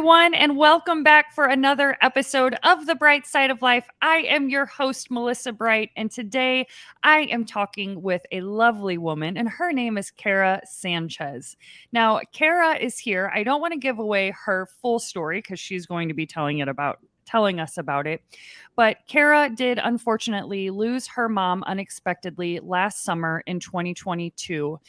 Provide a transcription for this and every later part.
everyone, and welcome back for another episode of The Bright Side of Life. I am your host, Melissa Bright, and today I am talking with a lovely woman, and her name is Kera Sanchez. Now, Kera is here. I don't want to give away her full story because she's going to be telling us about it. But Kera did unfortunately lose her mom unexpectedly last summer in 2022.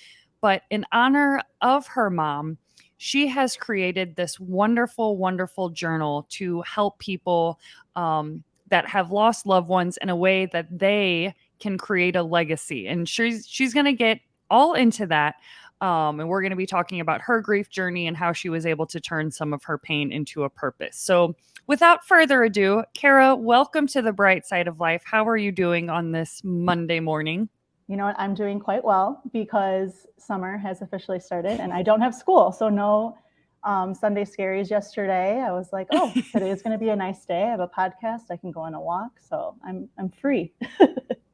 But in honor of her mom, she has created this wonderful, wonderful journal to help people that have lost loved ones in a way that they can create a legacy. And she's going to get all into that. And we're going to be talking about her grief journey and how she was able to turn some of her pain into a purpose. So without further ado, Kera, welcome to the Bright Side of Life. How are you doing on this Monday morning? You know what? I'm doing quite well because summer has officially started and I don't have school. So no Sunday scaries yesterday. I was like, oh, today is going to be a nice day. I have a podcast. I can go on a walk. So I'm free.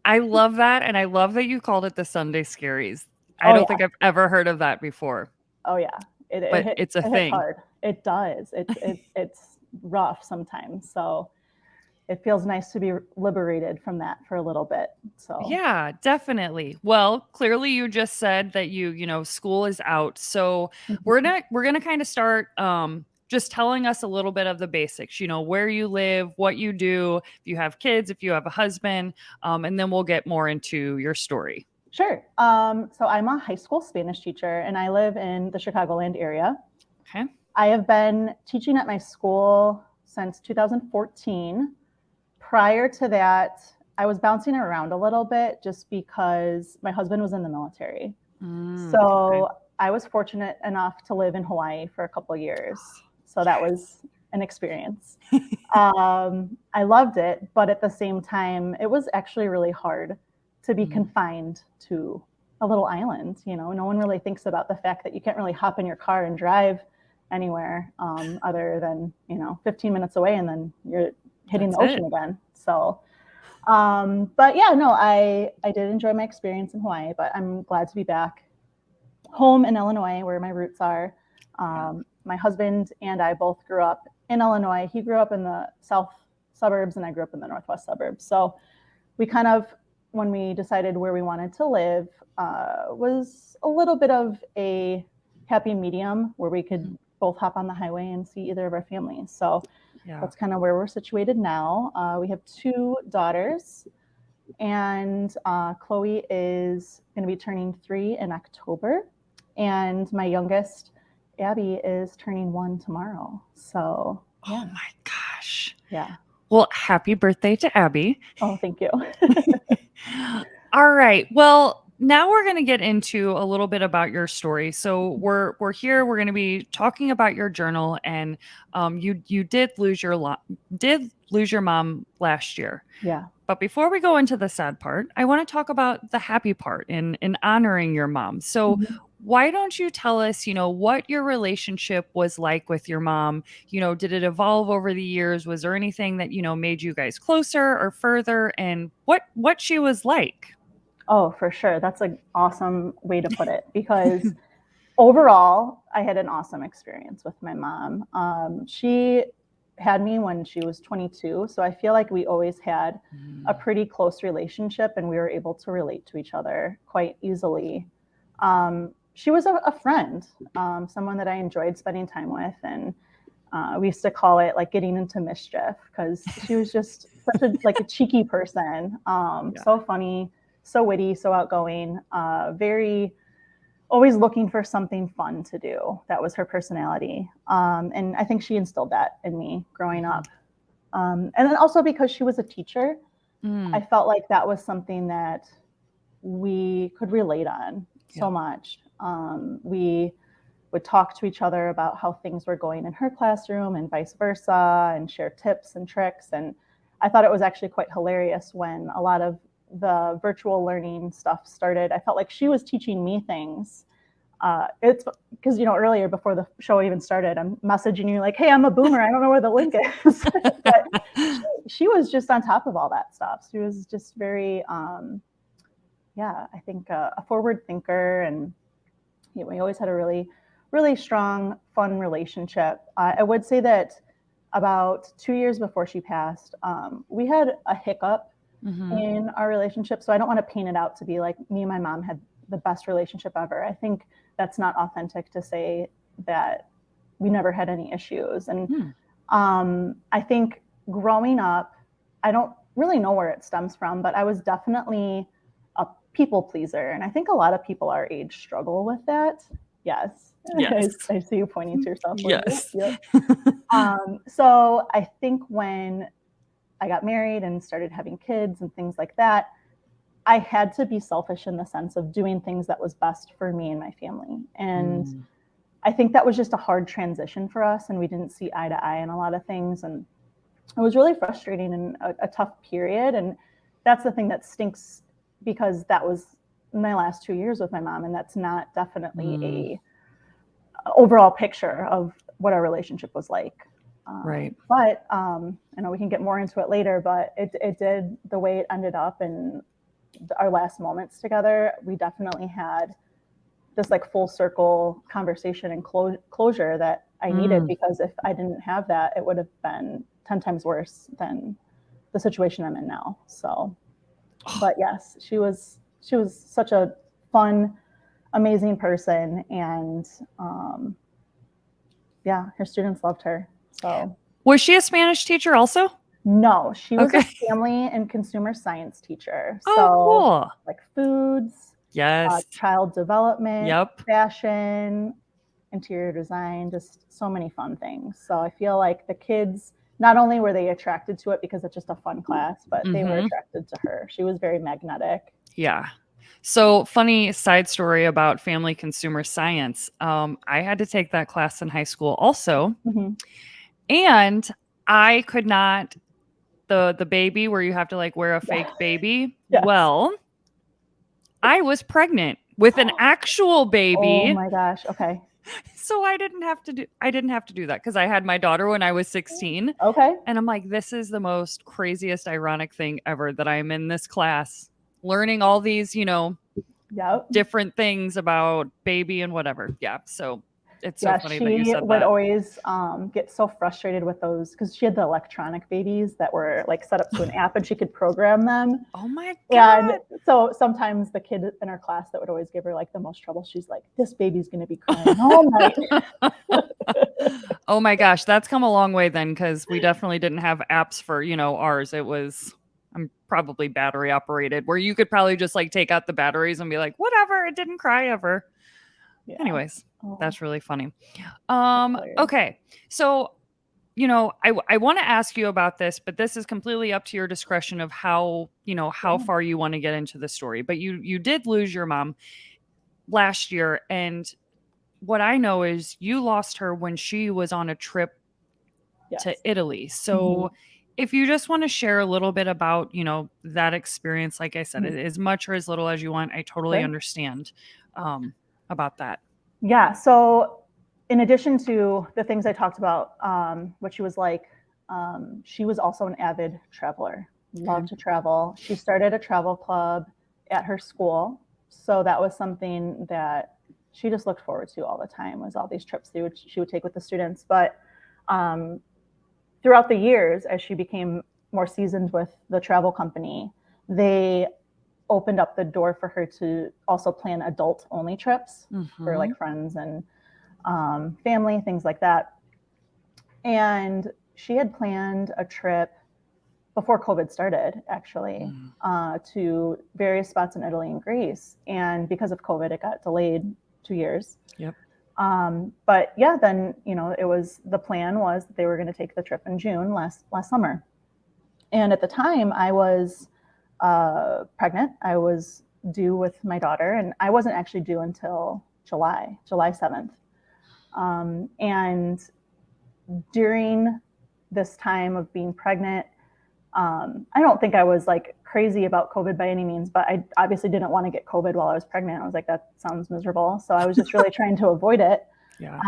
I love that. And I love that you called it the Sunday scaries. I don't think I've ever heard of that before. Oh, yeah. It's a thing. Hits hard. It does. It's rough sometimes. So it feels nice to be liberated from that for a little bit. So yeah, definitely. Well, clearly you just said that school is out. So we're gonna kind of start just telling us a little bit of the basics, where you live, what you do, if you have kids, if you have a husband, and then we'll get more into your story. Sure. So I'm a high school Spanish teacher and I live in the Chicagoland area. Okay. I have been teaching at my school since 2014. Prior to that, I was bouncing around a little bit just because my husband was in the military. So I was fortunate enough to live in Hawaii for a couple of years. So that was an experience. I loved it, but at the same time, it was actually really hard to be confined to a little island. No one really thinks about the fact that you can't really hop in your car and drive anywhere other than, 15 minutes away and then you're hitting the ocean again. So, but yeah, no, I did enjoy my experience in Hawaii, but I'm glad to be back home in Illinois where my roots are. My husband and I both grew up in Illinois. He grew up in the south suburbs and I grew up in the northwest suburbs. So we kind of, when we decided where we wanted to live, was a little bit of a happy medium where we could both hop on the highway and see either of our families. So that's kind of where we're situated now. We have 2 daughters, and Chloe is going to be turning 3 in October, and my youngest, Abby, is turning 1 tomorrow. So, yeah. Oh my gosh. Yeah. Well, happy birthday to Abby. Oh, thank you. All right. Well, now we're going to get into a little bit about your story. So we're here. We're going to be talking about your journal, and you did lose your mom last year. Yeah. But before we go into the sad part, I want to talk about the happy part in honoring your mom. So why don't you tell us, what your relationship was like with your mom? Did it evolve over the years? Was there anything that, made you guys closer or further, and what she was like? Oh, for sure. That's an awesome way to put it because overall, I had an awesome experience with my mom. She had me when she was 22. So I feel like we always had a pretty close relationship and we were able to relate to each other quite easily. She was a friend, someone that I enjoyed spending time with. And we used to call it like getting into mischief because she was just such a cheeky person. So funny, so witty, so outgoing, always looking for something fun to do. That was her personality. And I think she instilled that in me growing up. And then also because she was a teacher, I felt like that was something that we could relate on so much. We would talk to each other about how things were going in her classroom and vice versa and share tips and tricks. And I thought it was actually quite hilarious when a lot of the virtual learning stuff started. I felt like she was teaching me things. It's because, earlier before the show even started, I'm messaging you like, hey, I'm a boomer. I don't know where the link is. But she was just on top of all that stuff. She was just very, I think a forward thinker. And we always had a really really strong, fun relationship. I would say that about 2 years before she passed, we had a hiccup in our relationship. So I don't want to paint it out to be like me and my mom had the best relationship ever. I think that's not authentic to say that we never had any issues. And I think growing up, I don't really know where it stems from, but I was definitely a people pleaser. And I think a lot of people our age struggle with that. Yes. Yes. I see you pointing to yourself. Yes. Yep. So I think when I got married and started having kids and things like that, I had to be selfish in the sense of doing things that was best for me and my family. And I think that was just a hard transition for us, and we didn't see eye to eye in a lot of things. And it was really frustrating and a tough period. And that's the thing that stinks, because that was my last 2 years with my mom, and that's not definitely a overall picture of what our relationship was like. Right. But I know we can get more into it later, but it did, the way it ended up and our last moments together, we definitely had this like full circle conversation and closure that I needed, because if I didn't have that, it would have been 10 times worse than the situation I'm in now. So, but yes, she was such a fun, amazing person. And yeah, her students loved her. So Was she a Spanish teacher also? no, she was Okay. a family and consumer science teacher. Oh, So cool. like foods, Yes. child development, Yep. fashion, interior design, just so many fun things. So I feel like the kids, not only were they attracted to it because it's just a fun class, but they were attracted to her. She was very magnetic. Yeah. So, funny side story about family consumer science. I had to take that class in high school also. And I could not, the baby where you have to like wear a fake baby. Yes. Well, I was pregnant with an actual Oh baby. my gosh. Okay. So I didn't have to do that because I had my daughter when I was 16. Okay. And I'm like, this is the most craziest ironic thing ever, that I'm in this class learning all these, Yep. different things about baby and whatever. Yeah. So it's so funny that you she said would that. always get so frustrated with those, because she had the electronic babies that were like set up to an app and she could program them. Oh my God. And so sometimes the kid in our class that would always give her like the most trouble, she's like, this baby's going to be crying all night. Oh my gosh. That's come a long way then, because we definitely didn't have apps for, ours. It was probably battery operated, where you could probably just like take out the batteries and be like, whatever, it didn't cry ever. Yeah. Anyways, that's really funny. Okay. So, I want to ask you about this, but this is completely up to your discretion of how far you want to get into the story. But you did lose your mom last year, and what I know is you lost her when she was on a trip to Italy. So if you just want to share a little bit about, that experience, like I said, as much or as little as you want, I totally understand about that. Yeah. So in addition to the things I talked about, what she was like, she was also an avid traveler, loved to travel. She started a travel club at her school. So that was something that she just looked forward to all the time, was all these trips she would take with the students. But throughout the years, as she became more seasoned with the travel company, they opened up the door for her to also plan adult only trips for like friends and family, things like that. And she had planned a trip before COVID started, actually, to various spots in Italy and Greece. And because of COVID, it got delayed 2 years. Yep. But yeah, then, the plan was that they were going to take the trip in June last summer. And at the time I was pregnant. I was due with my daughter, and I wasn't actually due until July 7th. And during this time of being pregnant, I don't think I was like crazy about COVID by any means, but I obviously didn't want to get COVID while I was pregnant. I was like, that sounds miserable. So I was just really trying to avoid it. Yeah.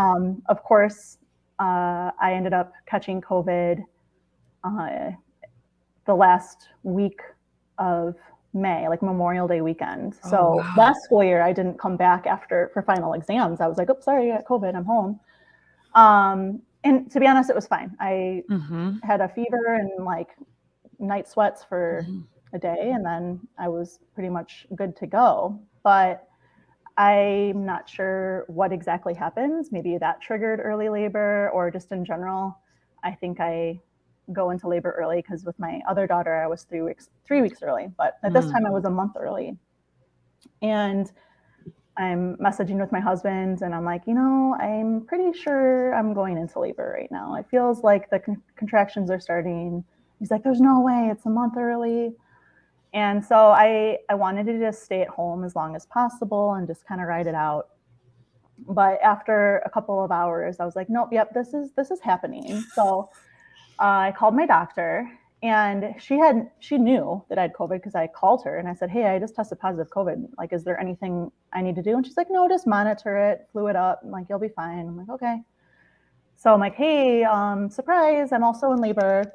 Of course, I ended up catching COVID the last week of May, like Memorial Day weekend. Oh, So wow. last school year, I didn't come back after for final exams. I was like, oh, sorry, I got COVID, I'm home. And to be honest, it was fine. I had a fever and like night sweats for a day, and then I was pretty much good to go. But I'm not sure what exactly happens. Maybe that triggered early labor, or just in general. I think I go into labor early because with my other daughter, I was 3 weeks early, but at this time I was a month early. And I'm messaging with my husband, and I'm like, I'm pretty sure I'm going into labor right now. It feels like the contractions are starting. He's like, there's no way, it's a month early. And so I wanted to just stay at home as long as possible and just kind of ride it out. But after a couple of hours, I was like, nope, yep, this is happening. So I called my doctor, and she knew that I had COVID because I called her and I said, hey, I just tested positive COVID. Like, is there anything I need to do? And she's like, no, just monitor it, fluid up. I'm like, you'll be fine. I'm like, okay. So I'm like, hey, surprise, I'm also in labor.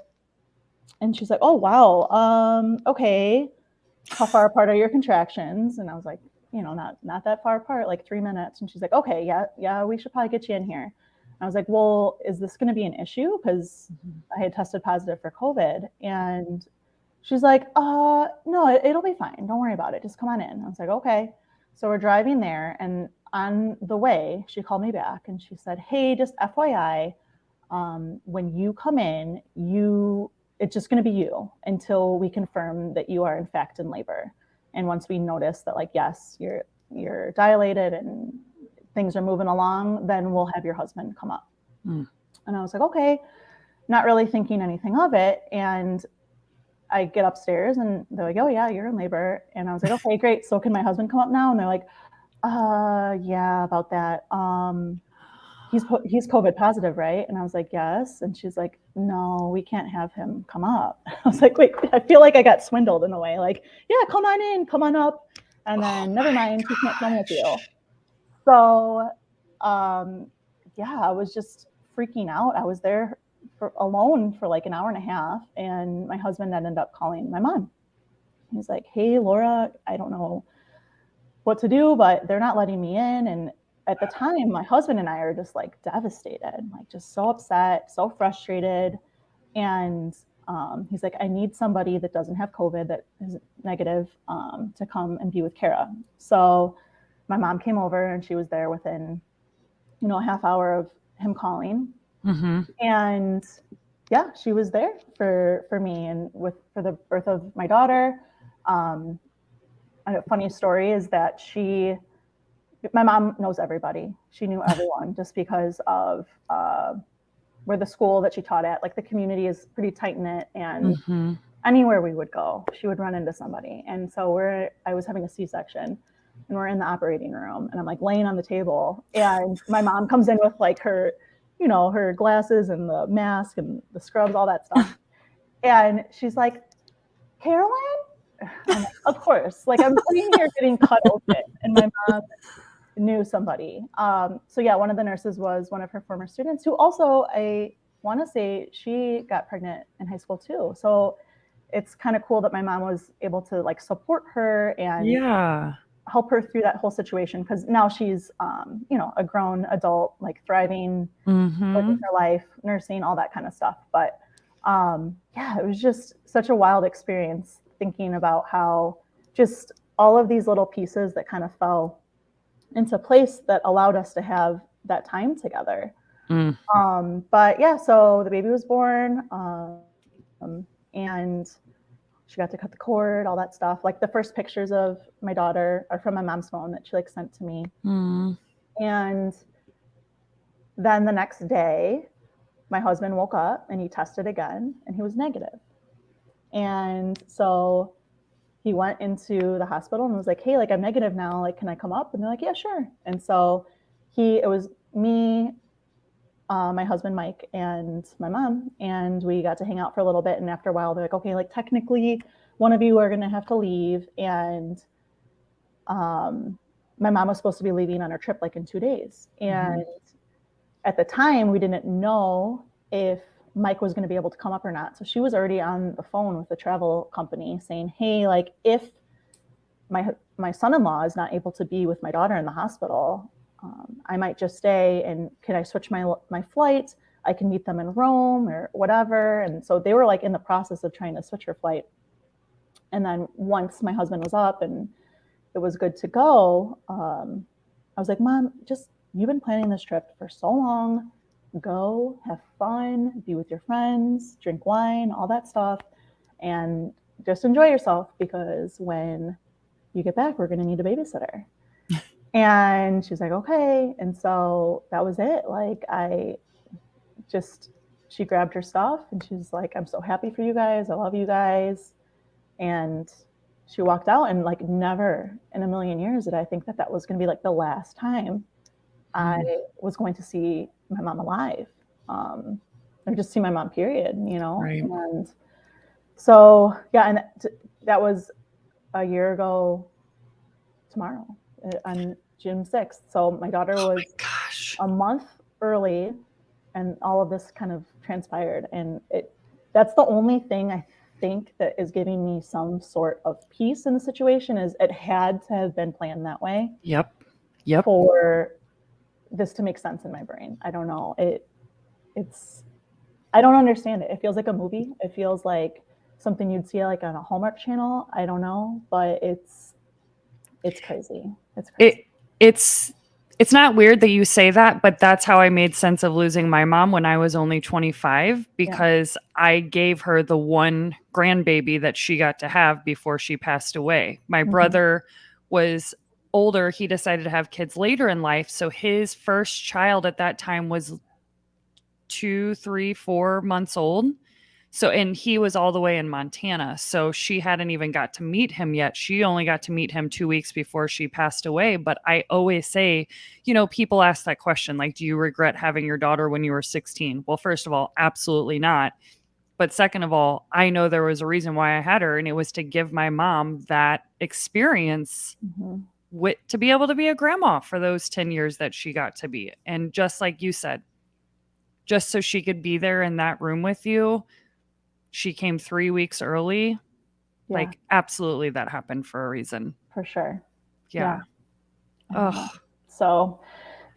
And she's like, oh, wow. Okay. How far apart are your contractions? And I was like, not that far apart, like 3 minutes. And she's like, okay, yeah, we should probably get you in here. I was like, well, is this going to be an issue? Because I had tested positive for COVID. And she's like, no, it'll be fine. Don't worry about it. Just come on in. I was like, okay. So we're driving there. And on the way, she called me back and she said, hey, just FYI, when you come in, it's just going to be you until we confirm that you are in fact in labor. And once we notice that, like, yes, you're dilated and things are moving along, then we'll have your husband come up. And I was like, okay, not really thinking anything of it. And I get upstairs and they're like, oh yeah, you're in labor. And I was like, okay, great. So can my husband come up now? And they're like, yeah, about that. He's COVID positive, right? And I was like, yes. And she's like, no, we can't have him come up. I was like, wait, I feel like I got swindled in a way. Like, yeah, come on in, come on up. And then never mind, he can't come with you. So, yeah, I was just freaking out. I was there alone for like an hour and a half. And my husband ended up calling my mom. He's like, hey, Laura, I don't know what to do, but they're not letting me in. And at the time, my husband and I are just like devastated, like just so upset, so frustrated. And he's like, I need somebody that doesn't have COVID, that is negative, to come and be with Kera. So my mom came over and she was there within, a half hour of him calling. And yeah, she was there for me and for the birth of my daughter. A funny story is that my mom knows everybody. She knew everyone just because of where the school that she taught at, like the community is pretty tight knit, and anywhere we would go, she would run into somebody. And so I was having a C-section, and we're in the operating room, and I'm like laying on the table, and my mom comes in with like her, her glasses and the mask and the scrubs, all that stuff, and she's like, Carolyn. I'm like, of course, like I'm sitting here getting cut open, and my mom knew somebody. So yeah, one of the nurses was one of her former students, who also, I want to say, she got pregnant in high school too. So it's kind of cool that my mom was able to like support her and help her through that whole situation, because now she's a grown adult, like thriving, living her life, nursing, all that kind of stuff. But yeah, it was just such a wild experience, thinking about how just all of these little pieces that kind of fell into place that allowed us to have that time together. But yeah, so the baby was born, and she got to cut the cord, all that stuff. Like the first pictures of my daughter are from my mom's phone that she like sent to me. And then the next day, my husband woke up and he tested again and he was negative. And so he went into the hospital and was like, hey, like I'm negative now, like can I come up? And they're like, yeah, sure. And so it was me, my husband Mike, and my mom, and we got to hang out for a little bit. And after a while, they're like, okay, like technically one of you are going to have to leave. And my mom was supposed to be leaving on her trip like in 2 days. And at the time, we didn't know if Mike was going to be able to come up or not. So she was already on the phone with the travel company saying, hey, like if my son-in-law is not able to be with my daughter in the hospital. I might just stay, and can I switch my flight? I can meet them in Rome or whatever. And so they were like in the process of trying to switch her flight. And then once my husband was up and it was good to go, I was like, Mom, just, you've been planning this trip for so long. Go have fun, be with your friends, drink wine, all that stuff, and just enjoy yourself, because when you get back, we're going to need a babysitter. And she's like, okay. And so that was it. Like, she grabbed her stuff and she's like, I'm so happy for you guys. I love you guys. And she walked out, and like never in a million years did I think that was going to be like the last time I was going to see my mom alive, or just see my mom, period, you know? Right. And so, yeah, and that was a year ago tomorrow, on June 6th. So my daughter was a month early, and all of this kind of transpired. And that's the only thing I think that is giving me some sort of peace in the situation, is it had to have been planned that way. Yep. For this to make sense in my brain. I don't know. I don't understand it. It feels like a movie. It feels like something you'd see like on a Hallmark channel. I don't know, but it's crazy. It's crazy. It's not weird that you say that, but that's how I made sense of losing my mom when I was only 25, because I gave her the one grandbaby that she got to have before she passed away. My brother was older. He decided to have kids later in life. So his first child at that time was 2, 3, 4 months old. So, and he was all the way in Montana. So she hadn't even got to meet him yet. She only got to meet him 2 weeks before she passed away. But I always say, you know, people ask that question, like, do you regret having your daughter when you were 16? Well, first of all, absolutely not. But second of all, I know there was a reason why I had her, and it was to give my mom that experience to be able to be a grandma for those 10 years that she got to be. And just like you said, just so she could be there in that room with you, she came 3 weeks early. Yeah. Like, absolutely, that happened for a reason. For sure. Yeah. Oh. So,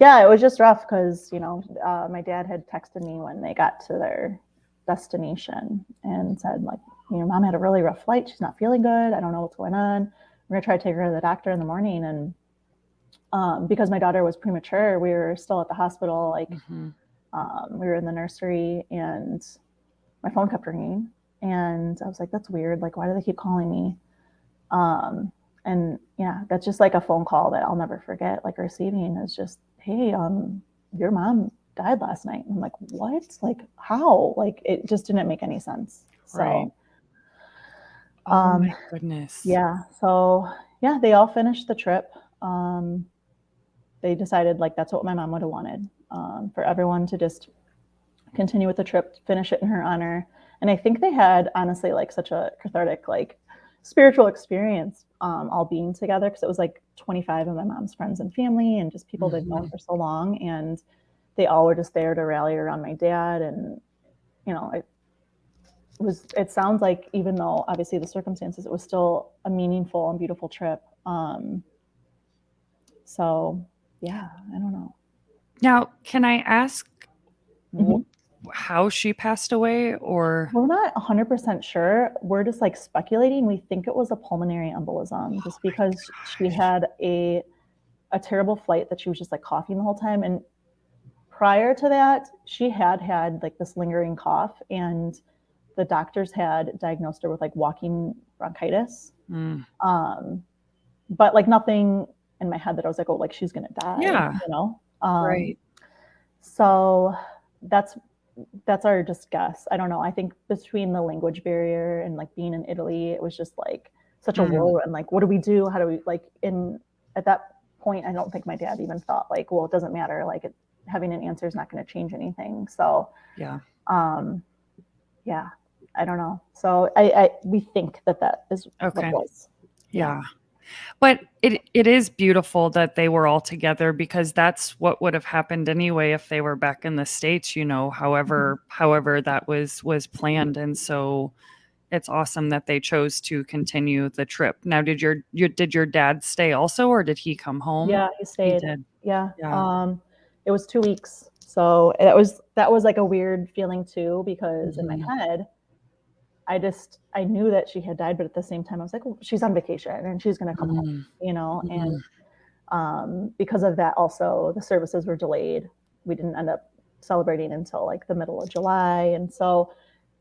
yeah, it was just rough because, you know, my dad had texted me when they got to their destination and said, like, you know, Mom had a really rough flight. She's not feeling good. I don't know what's going on. We're going to try to take her to the doctor in the morning. And because my daughter was premature, we were still at the hospital. Like, we were in the nursery, and my phone kept ringing, and I was like, that's weird. Like, why do they keep calling me? And yeah, that's just like a phone call that I'll never forget. Like, receiving is just, hey, your mom died last night. And I'm like, what? Like, how? Like, it just didn't make any sense. So, right. Oh my goodness. Yeah. So yeah, they all finished the trip. They decided like that's what my mom would have wanted, for everyone to just continue with the trip, finish it in her honor. And I think they had honestly like such a cathartic, like spiritual experience, all being together, because it was like 25 of my mom's friends and family and just people they've known for so long. And they all were just there to rally around my dad. And, you know, it sounds like, even though obviously the circumstances, it was still a meaningful and beautiful trip. So yeah, I don't know. Now, can I ask how she passed away? Or we're not 100% sure. We're just like speculating. We think it was a pulmonary embolism, just because she had a terrible flight that she was just like coughing the whole time. And prior to that, she had like this lingering cough, and the doctors had diagnosed her with like walking bronchitis. But like nothing in my head that I was like, oh, like she's gonna die. Yeah. You know? Right. So that's our just guess. I don't know. I think between the language barrier and like being in Italy, it was just like such a whirlwind. Like, what do we do? How do we like at that point, I don't think my dad even thought like, well, it doesn't matter. Like, having an answer is not going to change anything. So yeah. Yeah, I don't know. So we think that is okay. What was. Yeah. But it is beautiful that they were all together, because that's what would have happened anyway if they were back in the States, you know, however that was planned. And so it's awesome that they chose to continue the trip. Now, did your dad stay also, or did he come home? Yeah, he He stayed. did. Yeah. Yeah. It was 2 weeks. So that was like a weird feeling too, because in my Mhm. head, I knew that she had died, but at the same time I was like, well, she's on vacation and she's gonna come home, Mm. you know, and Mhm. because of that also the services were delayed. We didn't end up celebrating until like the middle of July. And so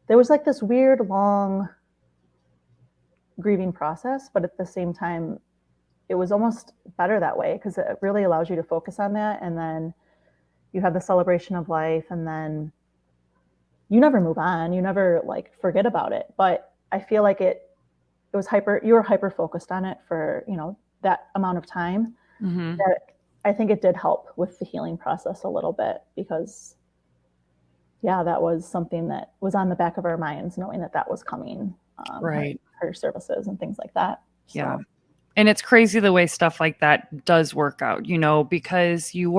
there was like this weird long grieving process, but at the same time it was almost better that way because it really allows you to focus on that, and then you have the celebration of life, and then you never move on, you never like forget about it. But I feel like it was hyper you were hyper focused on it for, you know, that amount of time, Mhm. that I think it did help with the healing process a little bit, because yeah, that was something that was on the back of our minds, knowing that that was coming, Right. her services and things like that. Yeah. So And it's crazy the way stuff like that does work out, because you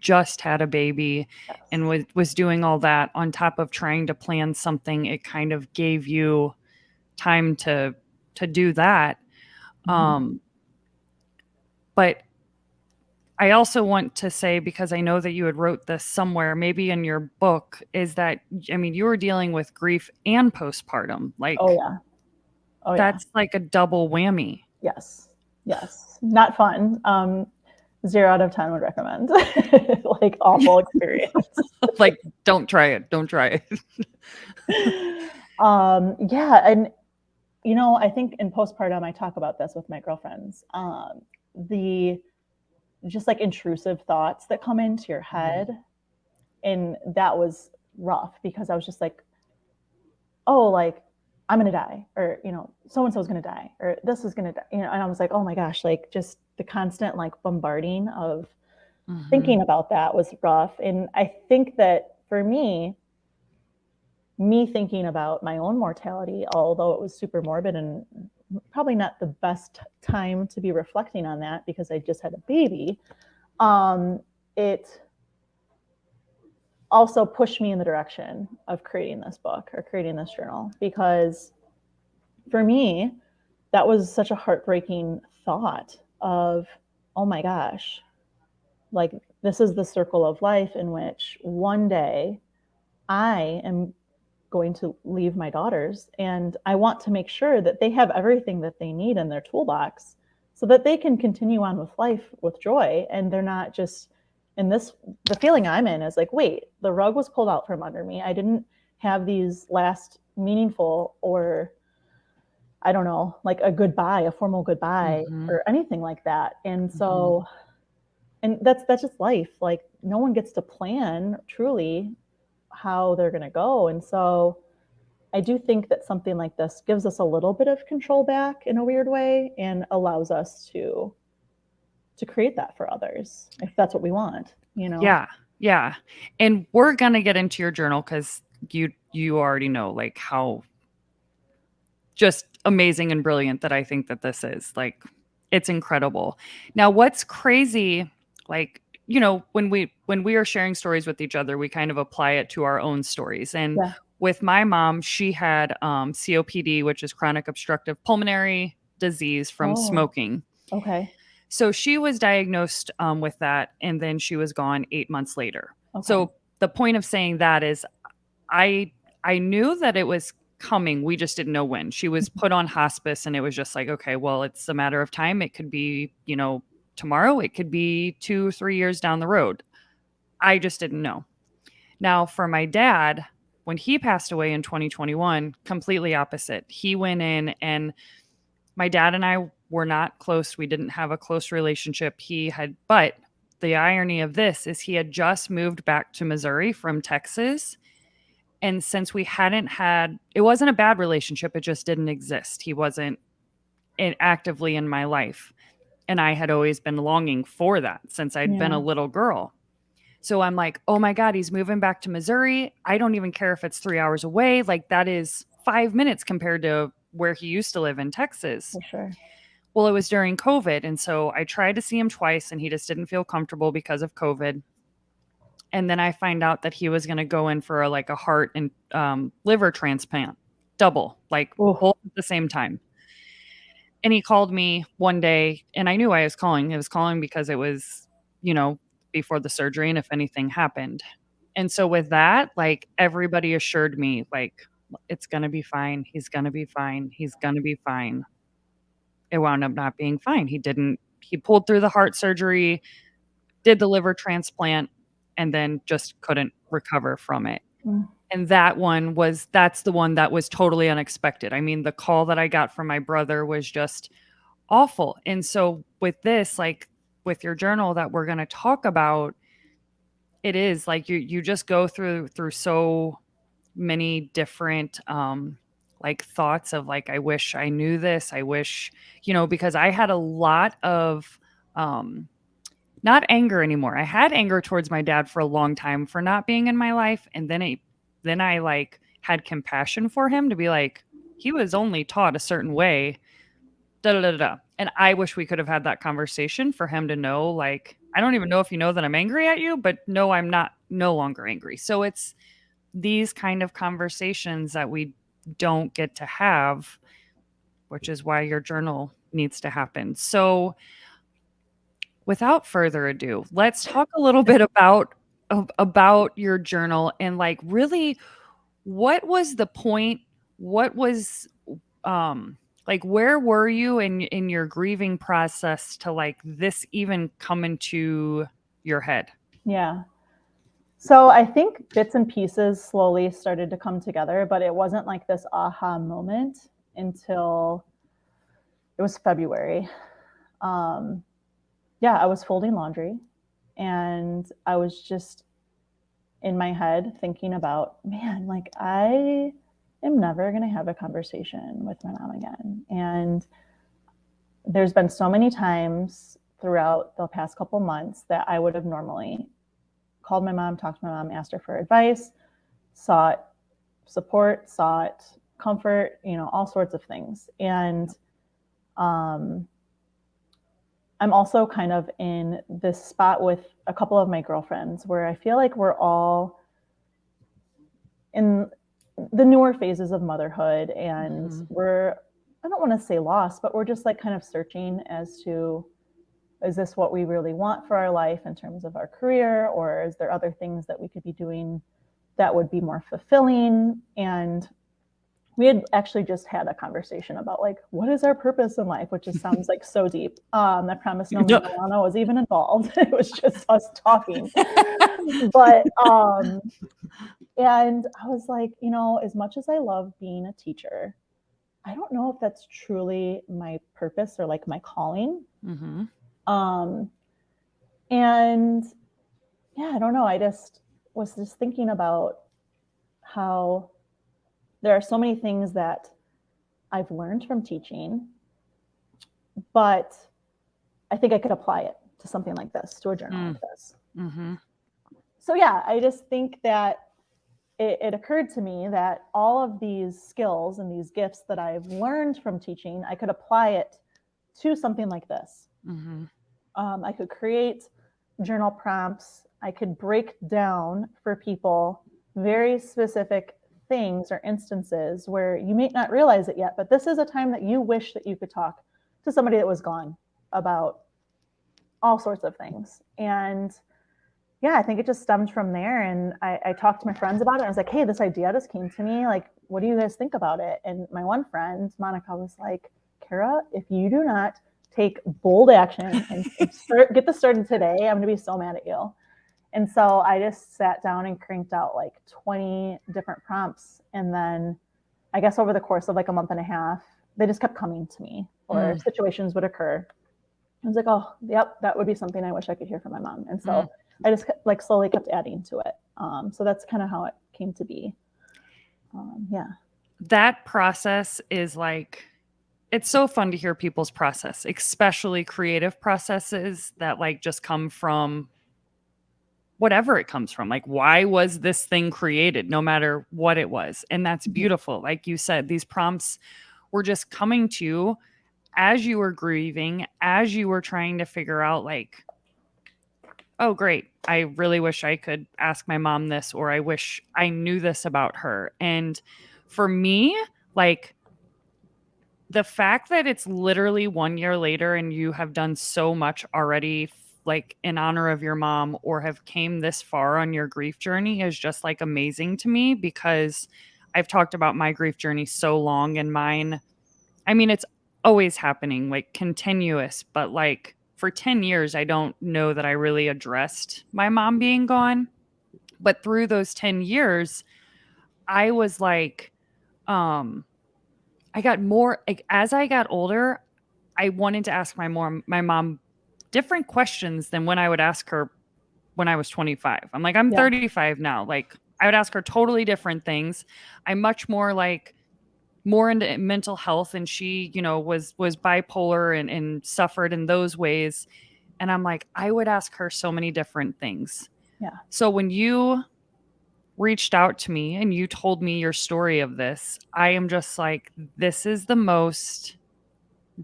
just had a baby and yes. was doing all that on top of trying to plan something. It kind of gave you time to do that. Mhm. Um, but I also want to say, because I know that you had wrote this somewhere, maybe in your book, is that, I mean, you were dealing with grief and postpartum. Oh Like, yeah. Oh yeah. that's like a double whammy. Yes. Yes. Not fun. 0 out of 10 would recommend. Like awful experience. Like, don't try it. Don't try it. Yeah, and you know, I think in postpartum, I talk about this with my girlfriends. The just like intrusive thoughts that come into your Mhm. head, and that was rough because I was just like, oh, like I'm gonna die, or you know, so and so's gonna die, or this is gonna die, you know. And I was like, oh my gosh, like just the constant like bombarding of Mhm. thinking about that was rough. And I think that for me thinking about my own mortality, although it was super morbid and probably not the best time to be reflecting on that because I just had a baby, it also pushed me in the direction of creating this book or creating this journal, because for me, that was such a heartbreaking thought of, oh my gosh, like this is the circle of life in which one day I am going to leave my daughters, and I want to make sure that they have everything that they need in their toolbox so that they can continue on with life with joy, and they're not just in this. The feeling I'm in is like, wait, the rug was pulled out from under me. I didn't have these last meaningful, or I don't know, like a goodbye, a formal goodbye Mhm. or anything like that. And Mhm. so, and that's just life. Like no one gets to plan truly how they're going to go. And so I do think that something like this gives us a little bit of control back in a weird way, and allows us to create that for others if that's what we want, you know. Yeah. Yeah. And we're gonna get into your journal because you already know like how just amazing and brilliant that I think that this is. Like, it's incredible. Now, what's crazy, like, when we are sharing stories with each other, we kind of apply it to our own stories. And Yeah. with my mom, she had COPD, which is chronic obstructive pulmonary disease from Oh, smoking. okay. So she was diagnosed with that, and then she was gone 8 months later. Okay. So the point of saying that is, I I knew that it was coming. We just didn't know when. She was put on hospice, and it was just like, okay, well, it's a matter of time. It could be, tomorrow. It could be 2, 3 years down the road. I just didn't know. Now, for my dad, when he passed away in 2021, completely opposite. He went in, and my dad and I were not close. We didn't have a close relationship. But the irony of this is he had just moved back to Missouri from Texas. And since we hadn't had, it wasn't a bad relationship, it just didn't exist. He wasn't actively in my life. And I had always been longing for that since I'd been a Yeah. little girl. So I'm like, oh my God, he's moving back to Missouri. I don't even care if it's 3 hours away. Like, that is 5 minutes compared to where he used to live in Texas. For sure. Well, it was during COVID. And so I tried to see him twice, and he just didn't feel comfortable because of COVID. And then I find out that he was going to go in for a heart and liver transplant, double, like Oof. both at the same time. And he called me one day, and I knew I was calling. I was calling because it was, before the surgery and if anything happened. And so with that, like everybody assured me, like, it's going to be fine. He's going to be fine. He's going to be fine. It wound up not being fine. He pulled through the heart surgery, did the liver transplant, and then just couldn't recover from it. Mm. And that's the one that was totally unexpected. I mean, the call that I got from my brother was just awful. And so with this, like with your journal that we're going to talk about, it is like you just go through so many different like thoughts of like, I wish I knew this. I wish, because I had a lot of not anger anymore. I had anger towards my dad for a long time for not being in my life, and then I like had compassion for him to be like, he was only taught a certain way, da da da da. And I wish we could have had that conversation for him to know, like, I don't even know if you know that I'm angry at you, but no, I'm not no longer angry. So it's these kind of conversations that we don't get to have, which is why your journal needs to happen. So without further ado, let's talk a little bit about your journal and like really what was the point? What was like where were you in your grieving process to like this even come into your head? Yeah. So I think bits and pieces slowly started to come together, but it wasn't like this aha moment until it was February. Um, yeah, I was folding laundry and I was just in my head thinking about, man, like I am never going to have a conversation with my mom again. And there's been so many times throughout the past couple months that I would have normally called my mom, talked to my mom, asked her for advice, sought support, sought comfort, all sorts of things. And um, I'm also kind of in this spot with a couple of my girlfriends where I feel like we're all in the newer phases of motherhood and I don't want to say lost, but we're just like kind of searching as to, is this what we really want for our life in terms of our career, or is there other things that we could be doing that would be more fulfilling? And we had actually just had a conversation about like, what is our purpose in life, which just sounds like so deep. I promise no Milano was even involved. It was just us talking. But and I was like, as much as I love being a teacher, I don't know if that's truly my purpose or like my calling. Mm-hmm. And yeah, I don't know. I just was just thinking about how there are so many things that I've learned from teaching, but I think I could apply it to something like this, to a journal like this. Mm-hmm. So yeah, I just think that it occurred to me that all of these skills and these gifts that I've learned from teaching, I could apply it to something like this. Mm-hmm. I could create journal prompts. I could break down for people very specific things or instances where you may not realize it yet, but this is a time that you wish that you could talk to somebody that was gone about all sorts of things. And yeah, I think it just stemmed from there. And I talked to my friends about it. I was like, hey, this idea just came to me. Like, what do you guys think about it? And my one friend, Monica, was like, Kara, if you do not take bold action and get this started today, I'm going to be so mad at you. And so I just sat down and cranked out like 20 different prompts. And then I guess over the course of like a month and a half, they just kept coming to me, or situations would occur. I was like, oh, yep, that would be something I wish I could hear from my mom. And so I just like slowly kept adding to it. So that's kind of how it came to be. Yeah. That process is like, it's so fun to hear people's process, especially creative processes that like just come from whatever it comes from. Like, why was this thing created, no matter what it was? And that's beautiful. Like you said, these prompts were just coming to you as you were grieving, as you were trying to figure out like, Oh, great. I really wish I could ask my mom this, or I wish I knew this about her. And for me, like, the fact that it's literally 1 year later and you have done so much already, like in honor of your mom, or have came this far on your grief journey, is just like amazing to me, because I've talked about my grief journey so long, and mine, I mean, it's always happening, like continuous, but like for 10 years, I don't know that I really addressed my mom being gone. But through those 10 years, I was like, um, I got more, like, as I got older, I wanted to ask my mom different questions than when I would ask her when I was 25. I'm like, I'm Yeah. 35 now. Like, I would ask her totally different things. I'm much more like more into mental health, and she, was bipolar and suffered in those ways. And I'm like, I would ask her so many different things. Yeah. So when you reached out to me and you told me your story of this, I am just like, this is the most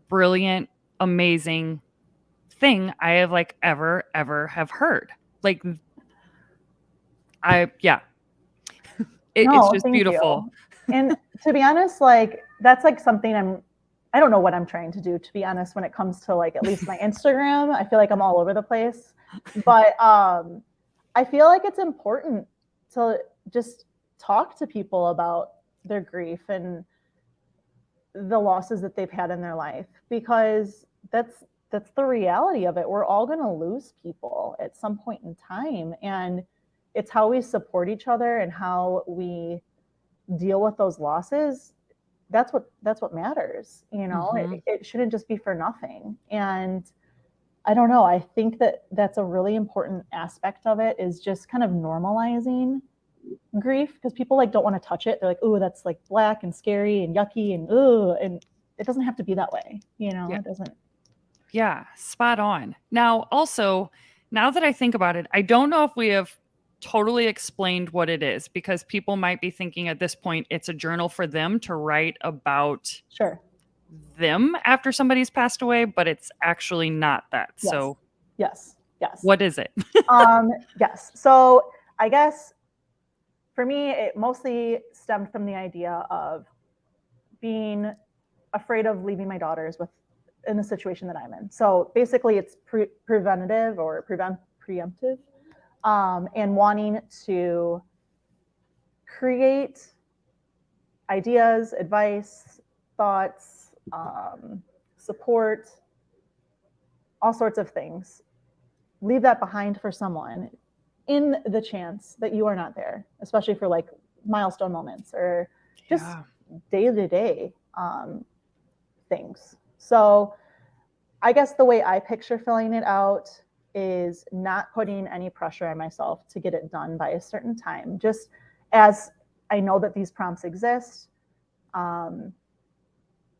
brilliant, amazing thing I have like ever have heard. Like, yeah, it's No, just thank beautiful. you. And to be honest, like that's like something I don't know what I'm trying to do, to be honest, when it comes to like at least my Instagram. I feel like I'm all over the place. But I feel like it's important to just talk to people about their grief and the losses that they've had in their life, because that's the reality of it. We're all going to lose people at some point in time, and it's how we support each other and how we deal with those losses. That's what matters. Mm-hmm. It shouldn't just be for nothing. And I don't know, I think that that's a really important aspect of it, is just kind of normalizing grief, because people like don't want to touch it. They're like, oh, that's like black and scary and yucky and and it doesn't have to be that way. Yeah. It doesn't. Yeah, spot on. Now, also, now that I think about it, I don't know if we have totally explained what it is, because people might be thinking at this point it's a journal for them to write about Sure. them after somebody's passed away, but it's actually not that. Yes. So, Yes. Yes. what is it? Yes. So I guess for me, it mostly stemmed from the idea of being afraid of leaving my daughters with in the situation that I'm in. So basically, it's preventative or preemptive, and wanting to create ideas, advice, thoughts, support, all sorts of things. Leave that behind for someone in the chance that you are not there, especially for like milestone moments or just Yeah. day to day things. So I guess the way I picture filling it out is not putting any pressure on myself to get it done by a certain time. Just as I know that these prompts exist, um,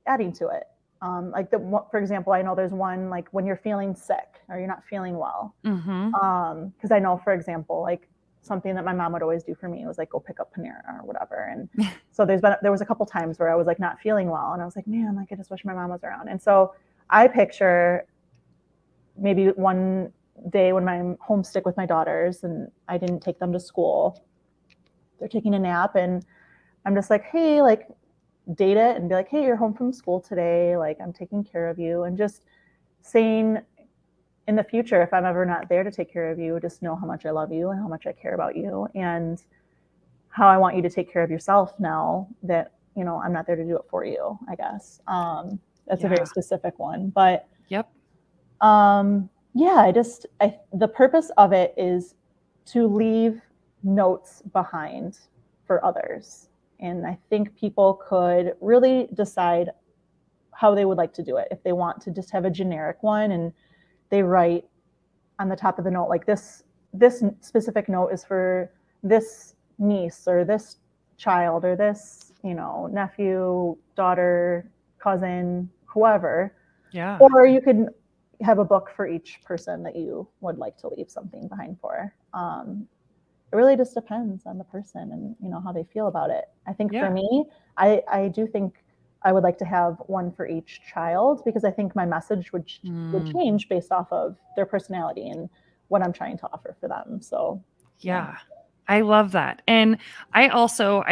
adding to it. Like for example, I know there's one like when you're feeling sick or you're not feeling well. Mm-hmm. Because I know, for example, like something that my mom would always do for me was like go pick up Panera or whatever. And so there was a couple times where I was like not feeling well, and I was like, man, like I just wish my mom was around. And so I picture maybe one day when I'm homesick with my daughters and I didn't take them to school, they're taking a nap, and I'm just like, hey, like date it and be like, hey, you're home from school today, like I'm taking care of you, and just saying in the future, if I'm ever not there to take care of you, just know how much I love you and how much I care about you, and how I want you to take care of yourself now that I'm not there to do it for you, I guess. That's a very Yeah. specific one, but Yep. yeah, the purpose of it is to leave notes behind for others. And I think people could really decide how they would like to do it. If they want to just have a generic one and they write on the top of the note, like this specific note is for this niece or this child or this, nephew, daughter, cousin, whoever. Yeah. Or you could have a book for each person that you would like to leave something behind for. It really just depends on the person and how they feel about it. I think for Yeah. me, I do think I would like to have one for each child, because I think my message would Mm. change based off of their personality and what I'm trying to offer for them. So Yeah. I love that. And I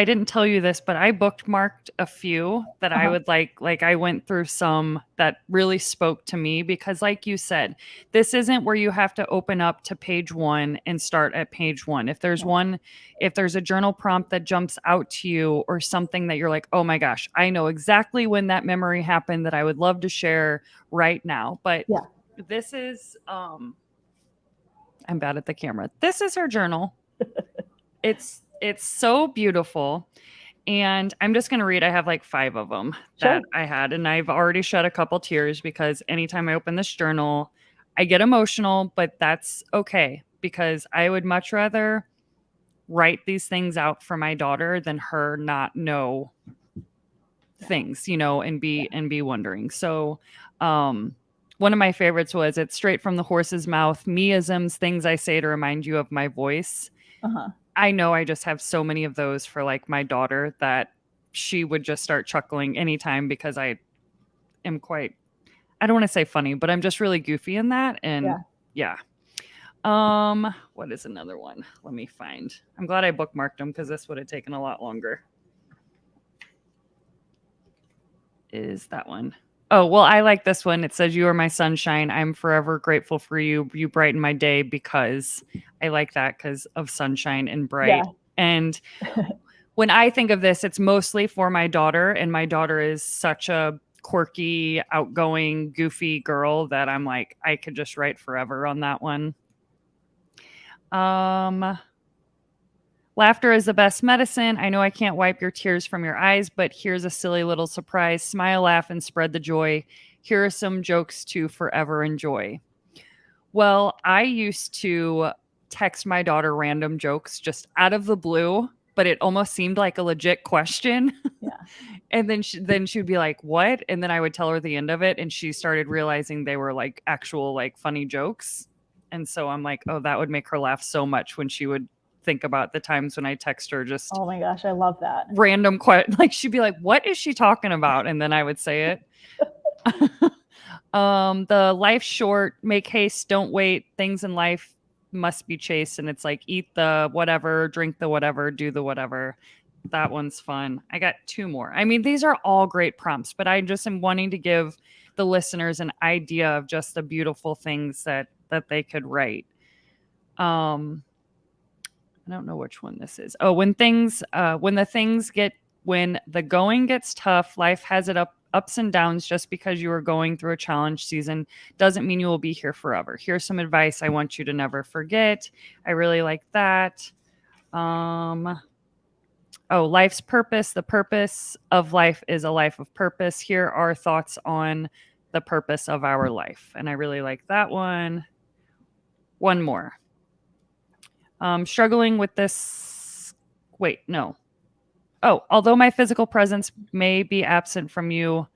didn't tell you this, but I bookmarked a few that I Uh-huh. would like I went through some that really spoke to me because like you said, this isn't where you have to open up to page 1 and start at page 1. No. If there's a journal prompt that jumps out to you or something that you're like, "Oh my gosh, I know exactly when that memory happened that I would love to share right now." But Yeah. this is I'm bad at the camera. This is her journal. It's so beautiful. And I'm just going to read. I have like 5 of them that Sure. I had and I've already shed a couple tears because anytime I open this journal, I get emotional, but that's okay because I would much rather write these things out for my daughter than her not know things, and be wondering. So, one of my favorites was it's straight from the horse's mouth, meisms, things I say to remind you of my voice. Uh-huh. I know I just have so many of those for like my daughter that she would just start chuckling anytime because I am quite I don't want to say funny, but I'm just really goofy in that and Yeah. yeah. What is another one? Let me find. I'm glad I bookmarked them because this would have taken a lot longer. Is that one? Oh, well, I like this one. It says, "You are my sunshine. I'm forever grateful for you. You brighten my day," because I like that because of sunshine and bright. Yeah. And when I think of this, it's mostly for my daughter. And my daughter is such a quirky, outgoing, goofy girl that I'm like, I could just write forever on that one. Um, Laughter is the best medicine. I know I can't wipe your tears from your eyes, but here's a silly little surprise. Smile, laugh, and spread the joy. Here are some jokes to forever enjoy. Well, I used to text my daughter random jokes just out of the blue, but it almost seemed like a legit question. Yeah. And then she'd be like, "What?" And then I would tell her the end of it, and she started realizing they were like actual like funny jokes. And so I'm like, "Oh, that would make her laugh so much when she would think about the times when I text her just Oh my gosh, I love that. random like she'd be like, "What is she talking about?" And then I would say it. The life short, make haste, don't wait. Things in life must be chased, and it's like eat the whatever, drink the whatever, do the whatever. That one's fun. I got 2 more. I mean, these are all great prompts, but I just am wanting to give the listeners an idea of just the beautiful things that they could write. I don't know which one this is. Oh, when the going gets tough, life has ups and downs. Just because you are going through a challenge season doesn't mean you will be here forever. Here's some advice I want you to never forget. I really like that. Life's purpose. The purpose of life is a life of purpose. Here are thoughts on the purpose of our life. And I really like that one. One more. Struggling with this. Wait, no. Oh, although my physical presence may be absent from your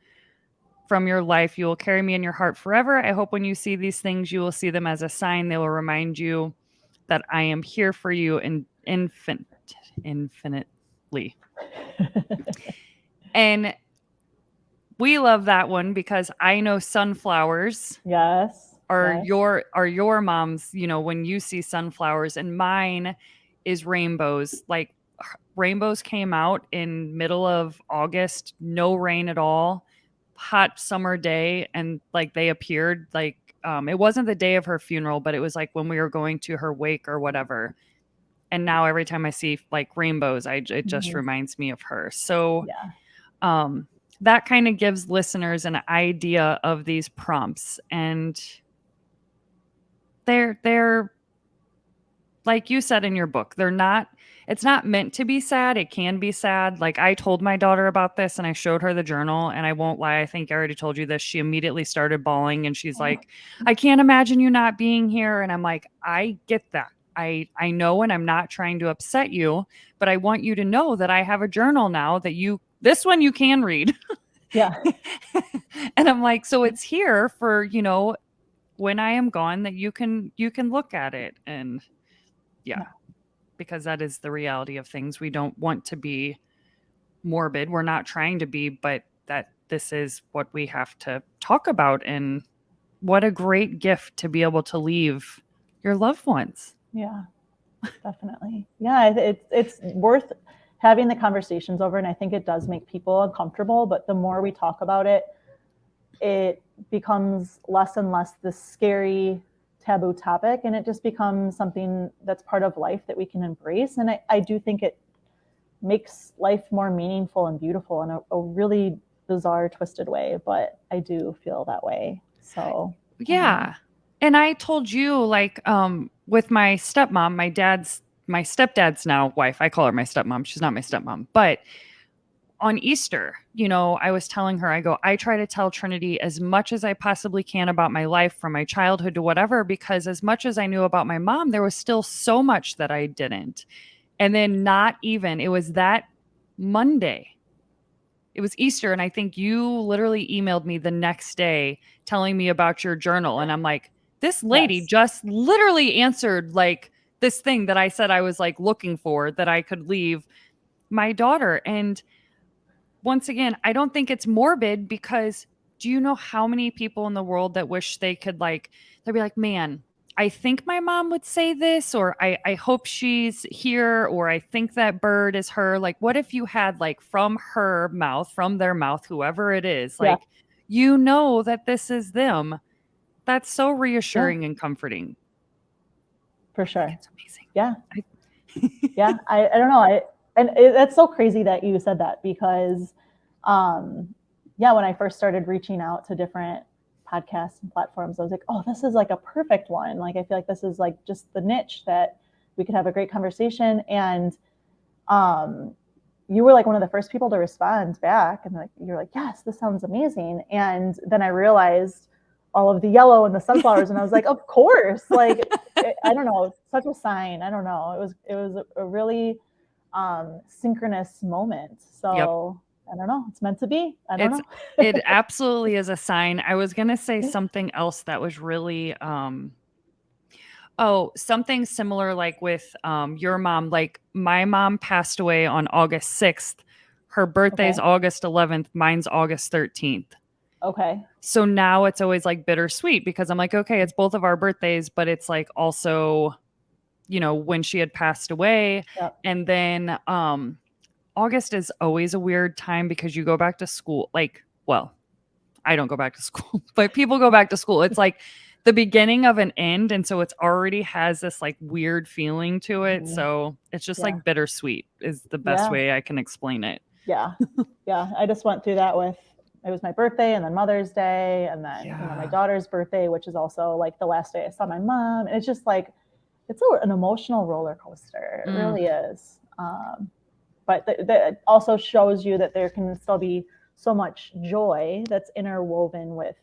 life, you will carry me in your heart forever. I hope when you see these things, you will see them as a sign. They will remind you that I am here for you infinitely. And we love that one because I know sunflowers Yes. are Yes. your mom's, when you see sunflowers, and mine is rainbows. Like rainbows came out in middle of August, no rain at all, hot summer day, and like they appeared like it wasn't the day of her funeral, but it was like when we were going to her wake or whatever. And now every time I see like rainbows, it just Mhm. reminds me of her. So Yeah. that kind of gives listeners an idea of these prompts, and they're like you said in your book, it's not meant to be sad. It can be sad. Like I told my daughter about this and I showed her the journal, and I won't lie, I think I already told you this. She immediately started bawling and she's like, "I can't imagine you not being here." And I'm like, "I get that. I know, and I'm not trying to upset you, but I want you to know that I have a journal now that this one you can read." Yeah. And I'm like, "So it's here for, when I am gone that you can look at it." And yeah, Yeah. because that is the reality of things. We don't want to be morbid. We're not trying to be, but that this is what we have to talk about. And what a great gift to be able to leave your loved ones. Yeah, definitely. Yeah, it's worth having the conversations over, and I think it does make people uncomfortable, but the more we talk about it, it becomes less and less this scary taboo topic, and it just becomes something that's part of life that we can embrace. And I do think it makes life more meaningful and beautiful in a really bizarre, twisted way, but I do feel that way. So I don't know. Yeah. And I told you, like, with my stepmom, my stepdad's now wife. I call her my stepmom. She's not my stepmom. But on Easter, I was telling her, I try to tell Trinity as much as I possibly can about my life from my childhood to whatever, because as much as I knew about my mom, there was still so much that I didn't. And then it was that Monday. It was Easter. And I think you literally emailed me the next day telling me about your journal. And I'm like, this lady Yes. just literally answered like this thing that I said I was like looking for that I could leave my daughter. And once again, I don't think it's morbid because do you know how many people in the world that wish they could they'd be like, man, I think my mom would say this, or I hope she's here, or I think that bird is her. Like, what if you had like from her mouth, from their mouth, whoever it is, Yeah, like, that this is them. That's so yeah, reassuring and comforting. for I think sure. it's amazing. Yeah, I, yeah. I don't know. That's so crazy that you said that because, um, yeah, when I first started reaching out to different podcasts and platforms, I was like, oh, this is like a perfect one. Like, I feel like this is like just the niche that we could have a great conversation. And um, you were like one of the first people to respond back, and like you're like, yes, this sounds amazing. And then I realized all of the yellow and the sunflowers, and I was like, of course, like I don't know, such a sign. I don't know. It was a really synchronous moment. yep. So I don't know. It's meant to be. I don't It's know. it absolutely is a sign. I was gonna say something else that was really something similar like with your mom. Like my mom passed away on August 6th. Her birthday's Okay. August 11th, mine's August 13th. Okay. So now it's always like bittersweet because I'm like, okay, it's both of our birthdays, but it's like also, when she had passed away. Yep. And then August is always a weird time because you go back to school. Like, well, I don't go back to school, but people go back to school. It's like the beginning of an end. And so it's already has this like weird feeling to it. Mhm. So it's just Yeah. like bittersweet is the best Yeah. way I can explain it. Yeah. Yeah. I just went through that with it was my birthday and then Mother's Day and then, my Yeah. daughter's birthday, which is also like the last day I saw my mom. And it's just like it's an emotional roller coaster. It Mm, really is. But that also shows you that there can still be so much joy that's interwoven with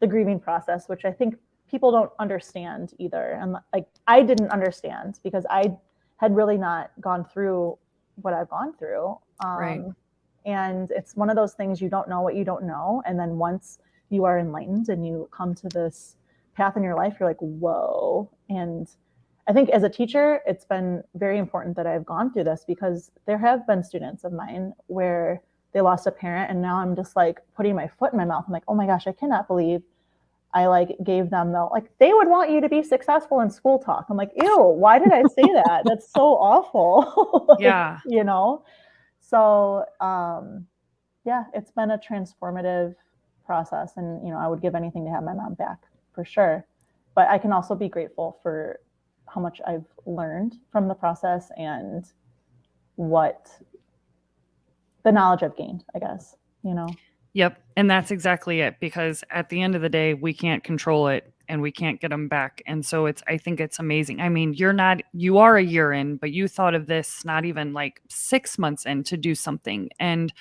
the grieving process, which I think people don't understand either. And like I didn't understand because I had really not gone through what I've gone through. right. And it's one of those things you don't know what you don't know. And then once you are enlightened and you come to this path in your life, you're like, whoa. And I think as a teacher, it's been very important that I've gone through this because there have been students of mine where they lost a parent and now I'm just like putting my foot in my mouth. I'm like, oh my gosh, I cannot believe I like gave them the like they would want you to be successful in school talk. I'm like, ew, why did I say that? That's so awful. Like, Yeah. So yeah, it's been a transformative process and I would give anything to have my mom back for sure. But I can also be grateful for how much I've learned from the process and what the knowledge I've gained, I guess. Yep. And that's exactly it because at the end of the day, we can't control it and we can't get them back. And so I think it's amazing. I mean, you are a year in, but you thought of this not even like 6 months in to do something. And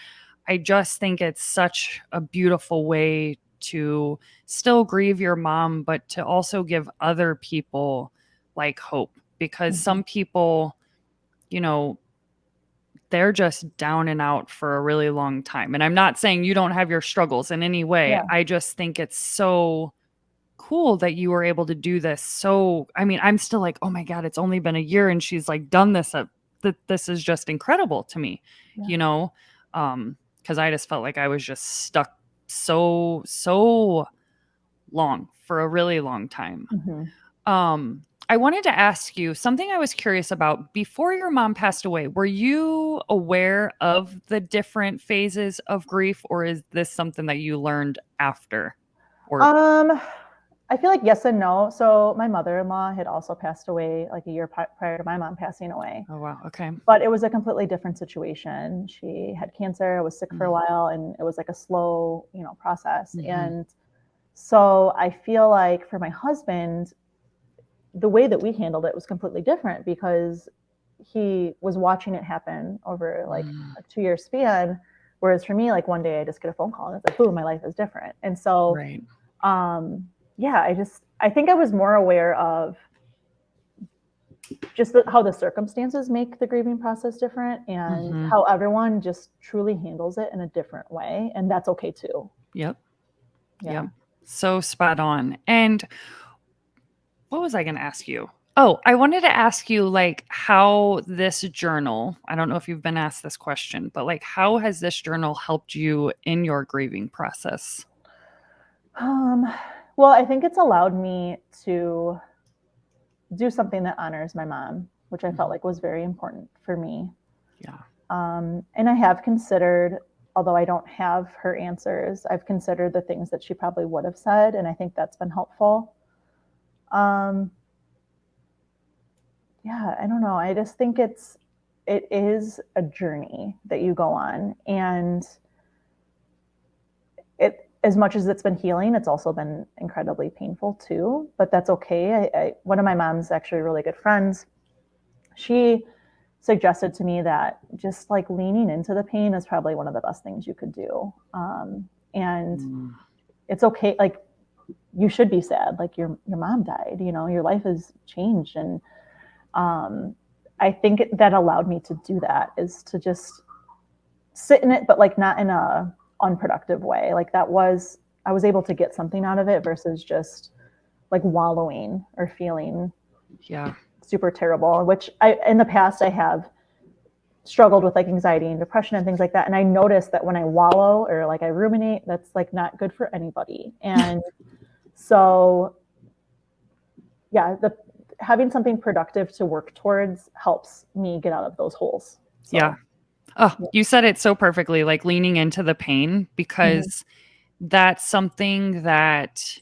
I just think it's such a beautiful way to still grieve your mom, but to also give other people like hope because Mm-hmm. some people, you know, they're just down and out for a really long time. And I'm not saying you don't have your struggles in any way. Yeah. I just think it's so cool that you were able to do this. So, I mean, I'm still like, oh my God, it's only been a year and she's like done this. That this is just incredible to me, Yeah. you know? Because I just felt like I was just stuck so long for a really long time. Mm-hmm. Um, I wanted to ask you something I was curious about. Before your mom passed away, were you aware of the different phases of grief, or is this something that you learned after? Or, Um, I feel like yes and no. So my mother-in-law had also passed away like a year prior to my mom passing away. oh, wow. Okay. But it was a completely different situation. She had cancer, was sick for a Mm-hmm. while, and it was like a slow, process. And so I feel like for my husband, the way that we handled it was completely different because he was watching it happen over like Mm, a 2 year span. Whereas for me, like one day I just get a phone call and it's like, boom, my life is different. And so, right. yeah, I think I was more aware of just how the circumstances make the grieving process different and Mm-hmm. how everyone just truly handles it in a different way. And that's okay too. Yep. Yep. Yeah. So spot on. And what was I going to ask you? Oh, I wanted to ask you like how this journal, I don't know if you've been asked this question, but like how has this journal helped you in your grieving process? Um, well, I think it's allowed me to do something that honors my mom, which I felt Mhm. like was very important for me. Yeah. And I have considered, although I don't have her answers, I've considered the things that she probably would have said, and I think that's been helpful. Um, yeah, I don't know. I just think it is a journey that you go on, and it as much as it's been healing, it's also been incredibly painful too. But that's okay. One of my mom's actually really good friends, she suggested to me that just like leaning into the pain is probably one of the best things you could do. And Mm, it's okay. Like you should be sad. Like your mom died. Your life has changed, and um, I think that allowed me to do that is to just sit in it, but like not in a unproductive way. Like I was able to get something out of it versus just like wallowing or feeling yeah. super terrible. Which in the past I have struggled with like anxiety and depression and things like that. And I noticed that when I wallow or like I ruminate, that's like not good for anybody. And so, yeah, having something productive to work towards helps me get out of those holes. Yeah. So, Oh, yeah. you said it so perfectly, like leaning into the pain Mm-hmm. because that's something that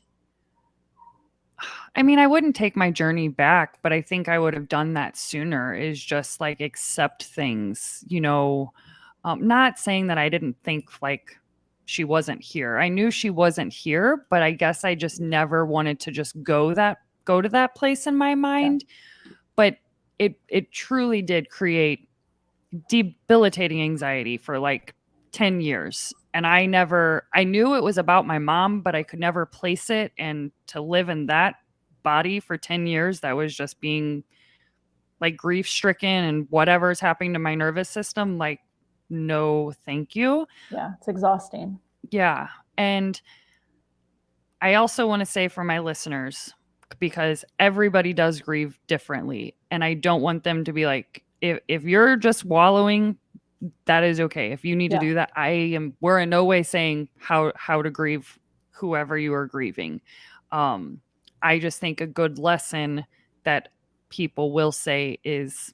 I mean, I wouldn't take my journey back, but I think I would have done that sooner is just like accept things, not saying that I didn't think like she wasn't here. I knew she wasn't here, but I guess I just never wanted to just go to that place in my Yeah. mind. But it truly did create debilitating anxiety for like 10 years. And I knew it was about my mom, but I could never place it. And to live in that body for 10 years, that was just being like grief stricken and whatever's happening to my nervous system, like, no, thank you. Yeah. It's exhausting. Yeah. And I also want to say for my listeners, because everybody does grieve differently. And I don't want them to be like, if you're just wallowing, that is okay. If you need to Yeah. do that, we're in no way saying how to grieve whoever you are grieving. Um, I just think a good lesson that people will say is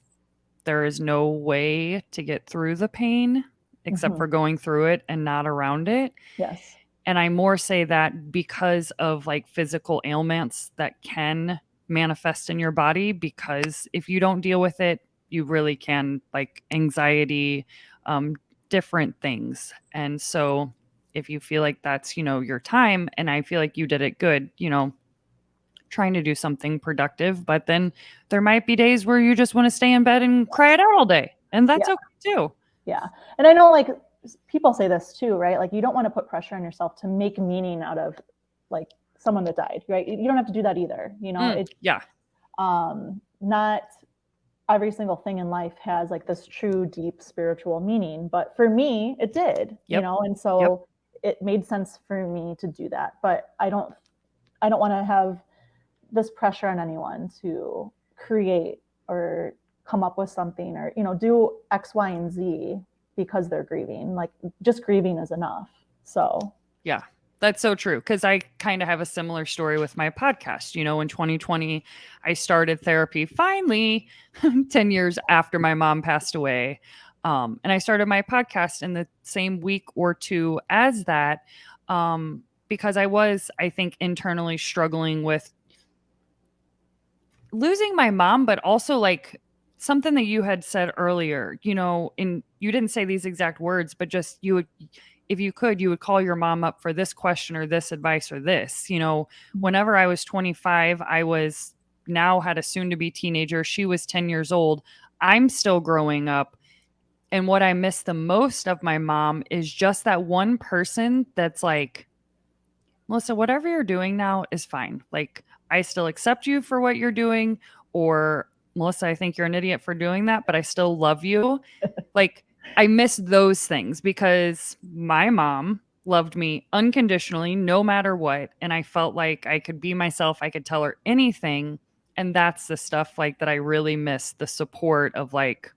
there is no way to get through the pain except Mm-hmm. for going through it and not around it. Yes. And I more say that because of like physical ailments that can manifest in your body, because if you don't deal with it, you really can, like anxiety, um, different things. And so if you feel like that's, your time, and I feel like you did it good, trying to do something productive, but then there might be days where you just want to stay in bed and cry it out all day. And Yeah. that's okay too. Yeah. And I know like people say this too, right? Like you don't want to put pressure on yourself to make meaning out of like someone that died, right? You don't have to do that either. It's Yeah. not every single thing in life has like this true deep spiritual meaning, but for me it did, Yep. and Yep. so it made sense for me to do that. But I don't want to have this pressure on anyone to create or come up with something or do X, Y, and Z because they're grieving. Like just grieving is enough. So Yeah. That's so true. Cause I kind of have a similar story with my podcast. In 2020, I started therapy finally 10 years after my mom passed away. And I started my podcast in the same week or two as that, because I was, I think, internally struggling with losing my mom, but also like something that you had said earlier, and you didn't say these exact words, but just you would, if you could, you would call your mom up for this question or this advice or this. Whenever I was 25, I was now had a soon to be teenager. She was 10 years old. I'm still growing up. And what I miss the most of my mom is just that one person that's like, Melissa, whatever you're doing now is fine. Like, I still accept you for what you're doing. Or, Melissa, I think you're an idiot for doing that, but I still love you. Like, I miss those things because my mom loved me unconditionally, no matter what. And I felt like I could be myself, I could tell her anything. And that's the stuff like that I really miss, the support of like,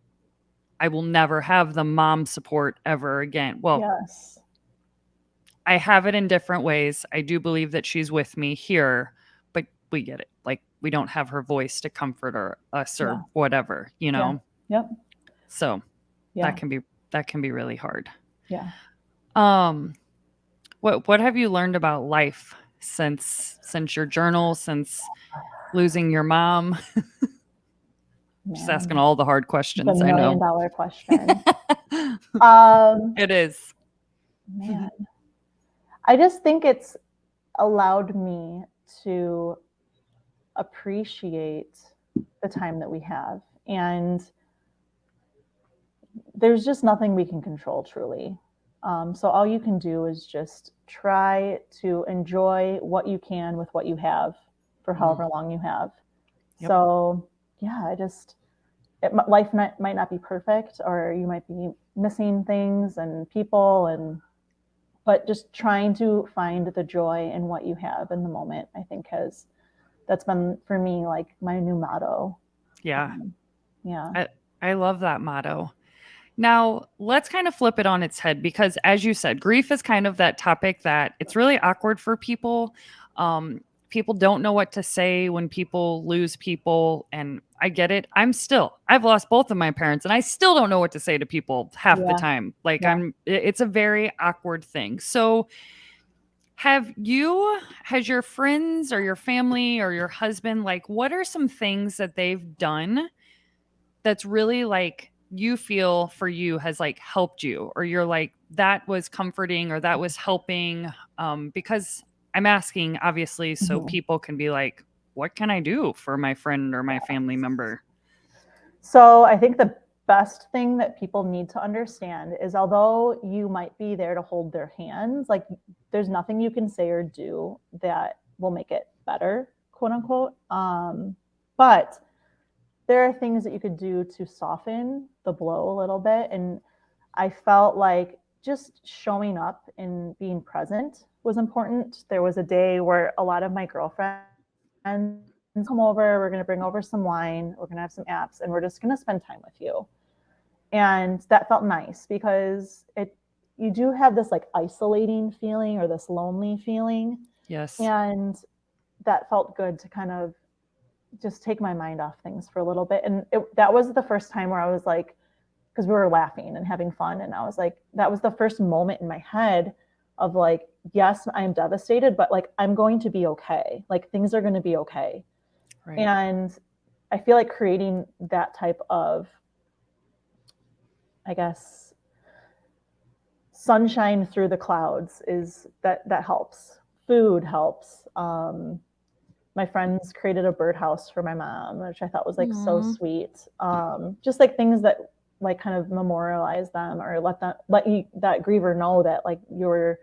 I will never have the mom support ever again. Well, Yes. I have it in different ways. I do believe that she's with me here, but we get it. Like we don't have her voice to comfort us or Yeah. whatever, Yeah. Yep. So Yeah. that can be really hard. Yeah. Um what have you learned about life since your journal, since losing your mom? Just asking Man, all the hard the questions, I million know. dollar question. Um, It is. man, I just think it's allowed me to appreciate the time that we have. And there's just nothing we can control truly. So all you can do is just try to enjoy what you can with what you have for Mm, however long you have. yep. So yeah, life might not be perfect, or you might be missing things and people, but just trying to find the joy in what you have in the moment, I think that's been for me like my new motto. Yeah. Um, yeah. I love that motto. Now, let's kind of flip it on its head because, as you said, grief is kind of that topic that it's really awkward for people. People don't know what to say when people lose people. And I get it. I've lost both of my parents and I still don't know what to say to people half the Yeah. time. Like, Yeah. it's a very awkward thing. So, has your friends or your family or your husband, like, what are some things that they've done that's really like you feel for you has like helped you or you're like that was comforting or that was helping, because I'm asking obviously so Mhm. people can be like, what can I do for my friend or my family member? So I think the best thing that people need to understand is, although you might be there to hold their hands, like there's nothing you can say or do that will make it better, quote unquote. But there are things that you could do to soften the blow a little bit. And I felt like just showing up and being present was important. There was a day where a lot of my girlfriends come over, we're going to bring over some wine, we're going to have some apps, and we're just going to spend time with you. And that felt nice because you do have this like isolating feeling or this lonely feeling. Yes. And that felt good to kind of just take my mind off things for a little bit. And that was the first time where I was like, because we were laughing and having fun. And I was like, that was the first moment in my head of like, yes, I'm devastated, but like, I'm going to be okay. Like, things are going to be okay. Right. And I feel like creating that type of, I guess, sunshine through the clouds that helps. Food helps. My friends created a birdhouse for my mom, which I thought was like so Aww. sweet. Just like things that like kind of memorialize them or let you that griever know that like you're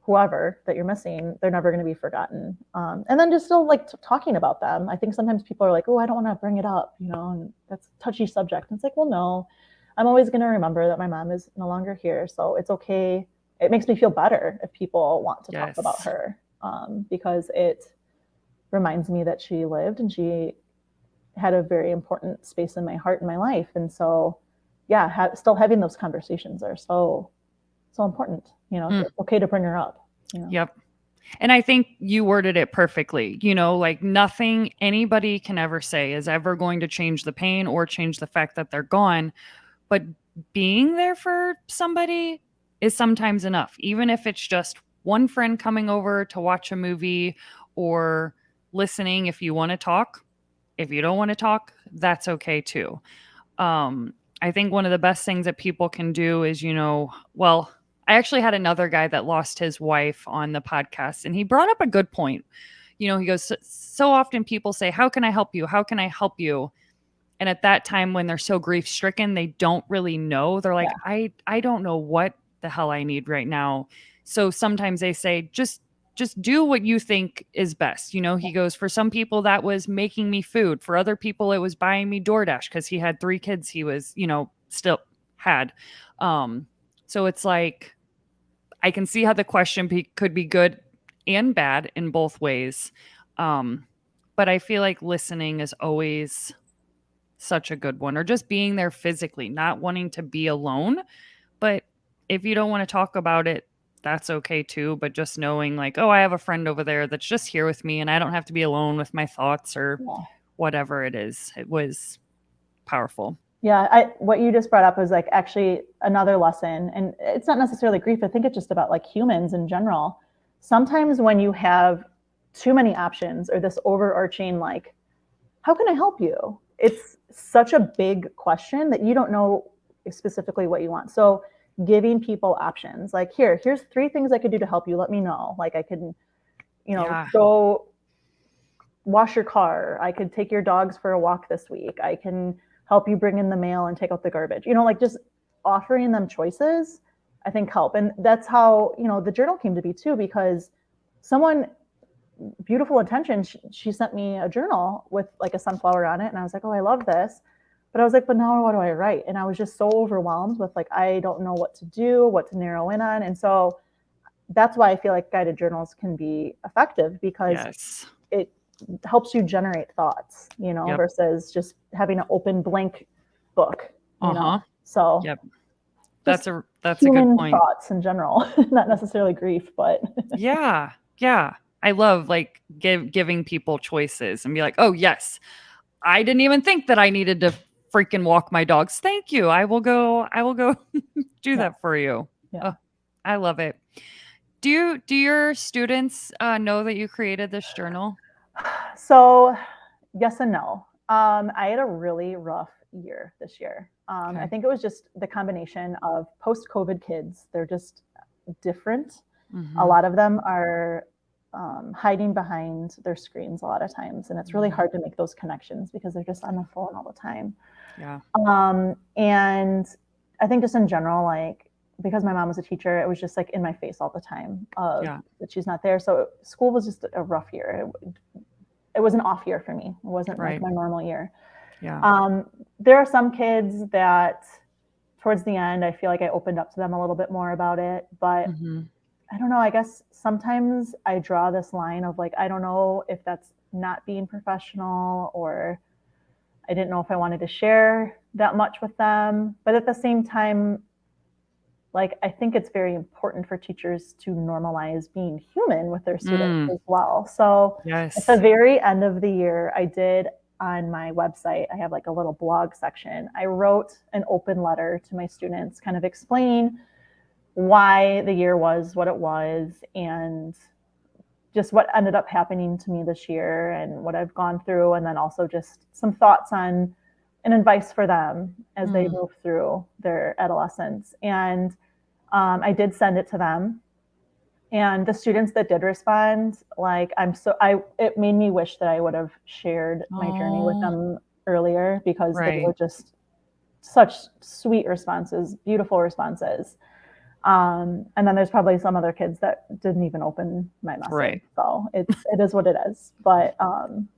whoever that you're missing, they're never going to be forgotten. And then just still like talking about them. I think sometimes people are like, oh, I don't want to bring it up, and that's a touchy subject. And it's like, well, no, I'm always going to remember that my mom is no longer here. So it's okay. It makes me feel better if people want to talk about Yes. her, because it reminds me that she lived and she had a very important space in my heart and my life. And so, yeah, still having those conversations are so important. Mm. It's okay to bring her up. you know. Yep. And I think you worded it perfectly. Like nothing anybody can ever say is ever going to change the pain or change the fact that they're gone. But being there for somebody is sometimes enough, even if it's just one friend coming over to watch a movie or listening if you want to talk. If you don't want to talk, that's okay too. I think one of the best things that people can do is, well, I actually had another guy that lost his wife on the podcast, and he brought up a good point. He goes, so often people say, how can I help you? How can I help you? And at that time, when they're so grief stricken, they don't really know. They're like, Yeah. I don't know what the hell I need right now. So sometimes they say, just do what you think is best. He goes, for some people that was making me food. For other people, it was buying me DoorDash because he had 3 kids he was, still had. So it's like, I can see how the question could be good and bad in both ways. But I feel like listening is always such a good one, or just being there physically, not wanting to be alone. But if you don't want to talk about it, that's okay too. But just knowing, like, oh, I have a friend over there that's just here with me and I don't have to be alone with my thoughts or Yeah. whatever it is. It was powerful. Yeah, what you just brought up was like actually another lesson, and it's not necessarily grief. I think it's just about like humans in general. Sometimes when you have too many options or this overarching like, how can I help you? It's such a big question that you don't know specifically what you want. So giving people options, like here's 3 things I could do to help you. Let me know. Like I could, Yeah. go wash your car. I could take your dogs for a walk this week. I can help you bring in the mail and take out the garbage. Like just offering them choices, I think help. And that's how, the journal came to be too, because someone, beautiful intention, she sent me a journal with like a sunflower on it. And I was like, oh, I love this. But I was like, but now what do I write? And I was just so overwhelmed with like, I don't know what to do, what to narrow in on. And so that's why I feel like guided journals can be effective, because Yes. it helps you generate thoughts, Yep. versus just having an open blank book, Uh-huh. So Yep. just That's a good human point. thoughts in general, not necessarily grief, but Yeah. Yeah. I love like giving people choices and be like, oh yes, I didn't even think that I needed to freaking walk my dogs. Thank you. I will go do yeah, that for you. yeah. Oh, I love it. Do your students know that you created this journal? So yes and no. I had a really rough year this year. I Okay. think it was just the combination of post-COVID kids. They're just different. A Mhm. lot of them are hiding behind their screens a lot of times, and it's really Mm. hard to make those connections because they're just on the phone all the time. Yeah. And I think just in general, like because my mom was a teacher, it was just like in my face all the time of Yeah. that she's not there. So school was just a rough year. It was an off year for me. It wasn't like Right. my normal year. Yeah. There are some kids that towards the end, I feel like I opened up to them a little bit more about it, but Mhm. I don't know. I guess sometimes I draw this line of like, I don't know if that's not being professional, or I didn't know if I wanted to share that much with them. But at the same time, like, I think it's very important for teachers to normalize being human with their students Mm. as well. So at the Yes. very end of the year, I did on my website, I have like a little blog section. I wrote an open letter to my students, kind of explaining why the year was what it was, and just what ended up happening to me this year and what I've gone through, and then also just some thoughts on and advice for them as they Mm. move through their adolescence. And I did send it to them, and the students that did respond, like it made me wish that I would have shared my journey with Oh, them earlier, because they right. were just such sweet responses, beautiful responses. And then there's probably some other kids that didn't even open my message. Right. So it is what it is. But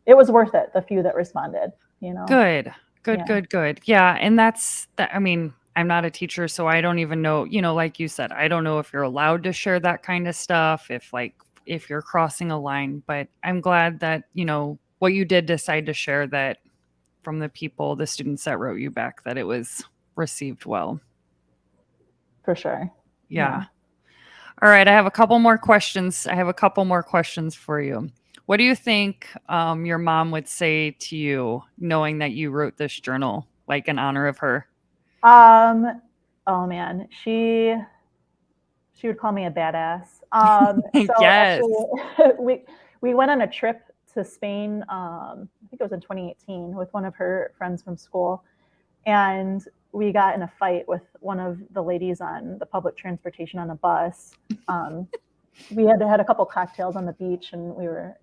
it was worth it, the few that responded, you know? Good. Good, Yeah. good, good. Yeah, and that's that. I mean, I'm not a teacher, so I don't even know, like you said, I don't know if you're allowed to share that kind of stuff, if you're crossing a line, but I'm glad that, what you did decide to share, that from the students that wrote you back, that it was received well. For sure. Yeah. Yeah. All right, I have a couple more questions. I have a couple more questions for you. What do you think your mom would say to you, knowing that you wrote this journal, like in honor of her? Um, oh man, she would call me a badass. So Yes. actually, we went on a trip to Spain. I think it was in 2018 with one of her friends from school, and we got in a fight with one of the ladies on the public transportation on a bus. Um, we had a couple cocktails on the beach, and we were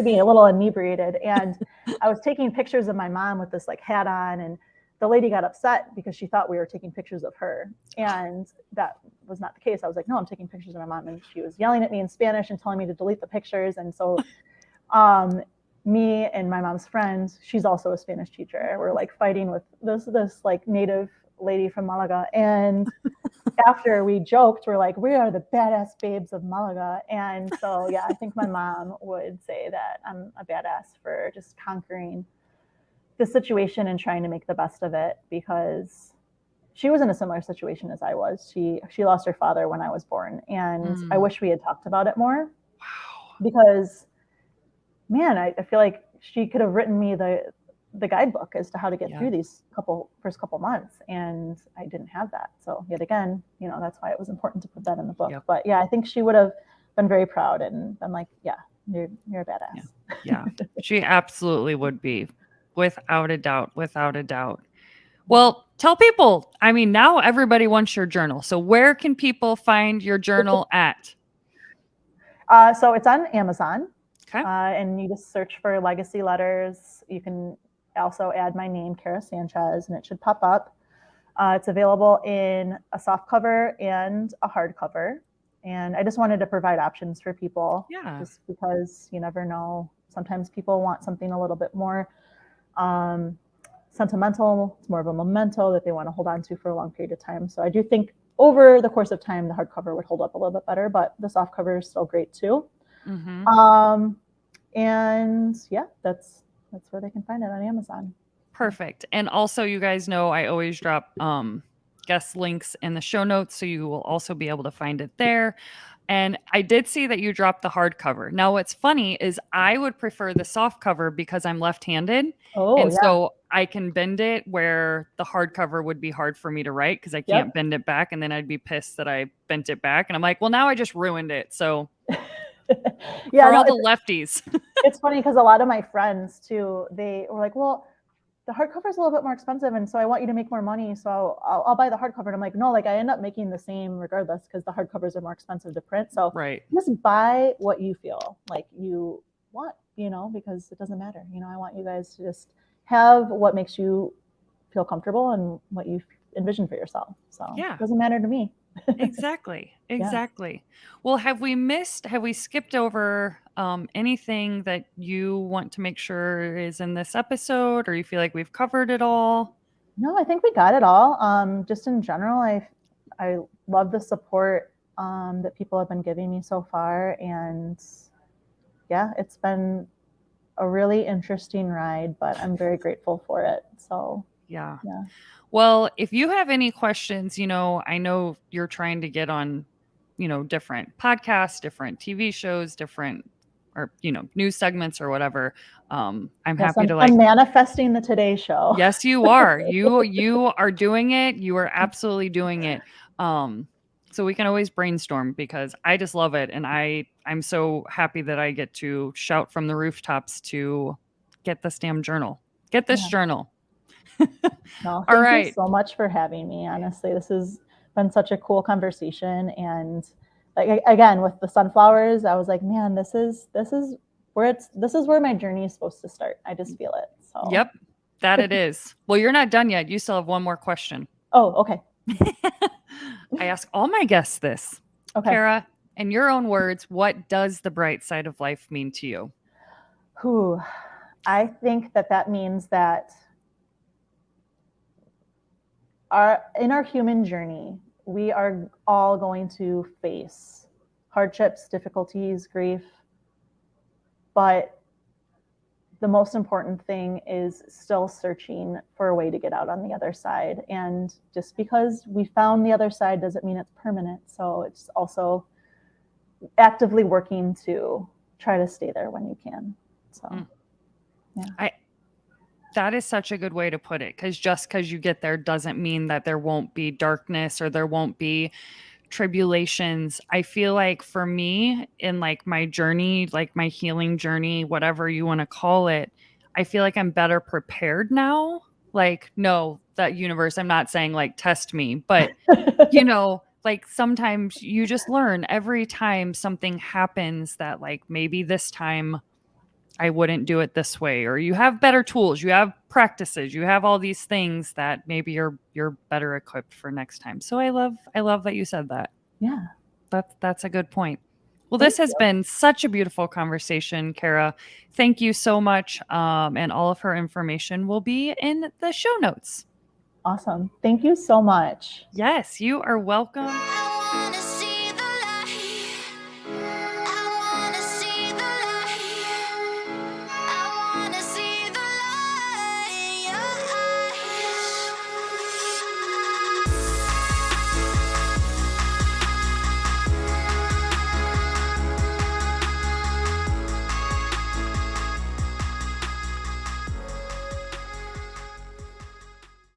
being a little inebriated. And I was taking pictures of my mom with this like hat on, and the lady got upset because she thought we were taking pictures of her, and that was not the case. I was like, no, I'm taking pictures of my mom, and she was yelling at me in Spanish and telling me to delete the pictures. And so um, me and my mom's friend, she's also a Spanish teacher, we're like fighting with this like native lady from Malaga. And after we joked, we're like, we are the badass babes of Malaga. And so, yeah, I think my mom would say that I'm a badass for just conquering the situation and trying to make the best of it, because she was in a similar situation as I was. She lost her father when I was born, and I Mm, wish we had talked about it more, wow. because man, I feel like she could have written me the guidebook as to how to get Yeah. through these first couple months, and I didn't have that. So yet again, that's why it was important to put that in the book. Yep. But yeah, I think she would have been very proud and been like, yeah, you're a Yeah. badass. Yeah. She absolutely would be. Without a doubt. Without a doubt. Well, tell people. I mean, now everybody wants your journal. So where can people find your journal at? So it's on Amazon, Okay. and you just search for Legacy Letters. You can also add my name, Kera Sanchez, and it should pop up. It's available in a soft cover and a hardcover. And I just wanted to provide options for people, Yeah. just because you never know. Sometimes people want something a little bit more um, sentimental. It's more of a memento that they want to hold on to for a long period of time. So I do think over the course of time, the hardcover would hold up a little bit better, but the soft cover is still great too. Mm-hmm. Um, and yeah, that's where they can find it on Amazon. Perfect. And also, you guys know I always drop guest links in the show notes, so you will also be able to find it there. And I did see that you dropped the hardcover. Now, what's funny is I would prefer the soft cover because I'm left-handed, Oh and yeah, so I can bend it where the hardcover would be hard for me to write because I can't yep. bend it back, and then I'd be pissed that I bent it back. And I'm like, well, now I just ruined it. So Yeah, for no, all the lefties, it's funny because a lot of my friends too, they were like, well, the hardcover is a little bit more expensive, and so I want you to make more money, so I'll buy the hardcover. And I'm like, no, like I end up making the same regardless, because the hardcovers are more expensive to print. So right? just buy what you feel like you want, because it doesn't matter. I want you guys to just have what makes you feel comfortable and what you envision for yourself. So Yeah. it doesn't matter to me. Exactly. Yeah. Exactly. Well, have we skipped over anything that you want to make sure is in this episode, or you feel like we've covered it all? No, I think we got it all. Just in general, I love the support that people have been giving me so far, and yeah, it's been a really interesting ride, but I'm very grateful for it. So Yeah. yeah, Well, if you have any questions, I know you're trying to get on, different podcasts, different TV shows, different or, news segments or whatever. I'm yes, happy to I'm like manifesting the Today Show. yes, you are. You are doing it. You are absolutely doing it. Um, so we can always brainstorm because I just love it, and I'm so happy that I get to shout from the rooftops to get this damn journal. Get this Yeah. journal. No, All thank you right. so much for having me. Honestly, this has been such a cool conversation, and like again with the sunflowers, I was like, man, this is where my journey is supposed to start. I just feel it. So, Yep, that it is. Well, you're not done yet. You still have one more question. oh, okay, I ask all my guests this. okay. Kara, in your own words, what does the bright side of life mean to you? Whew. I think that means that in our human journey, we are all going to face hardships, difficulties, grief, but the most important thing is still searching for a way to get out on the other side. And just because we found the other side doesn't mean it's permanent. So it's also actively working to try to stay there when you can. So, yeah. That is such a good way to put it, because just because you get there doesn't mean that there won't be darkness or there won't be tribulations. I feel like for me, in like my journey, like my healing journey, whatever you want to call it, I feel like I'm better prepared now. Like, no, that universe, I'm not saying like test me, but like sometimes you just learn every time something happens that like maybe this time I wouldn't do it this way, or you have better tools, you have practices, you have all these things that maybe you're better equipped for next time. So I love that you said that. Yeah. That's a good point. Well, Thank this has you. been such a beautiful conversation, Kara. Thank you so much. And all of her information will be in the show notes. Awesome. Thank you so much. Yes, you are welcome.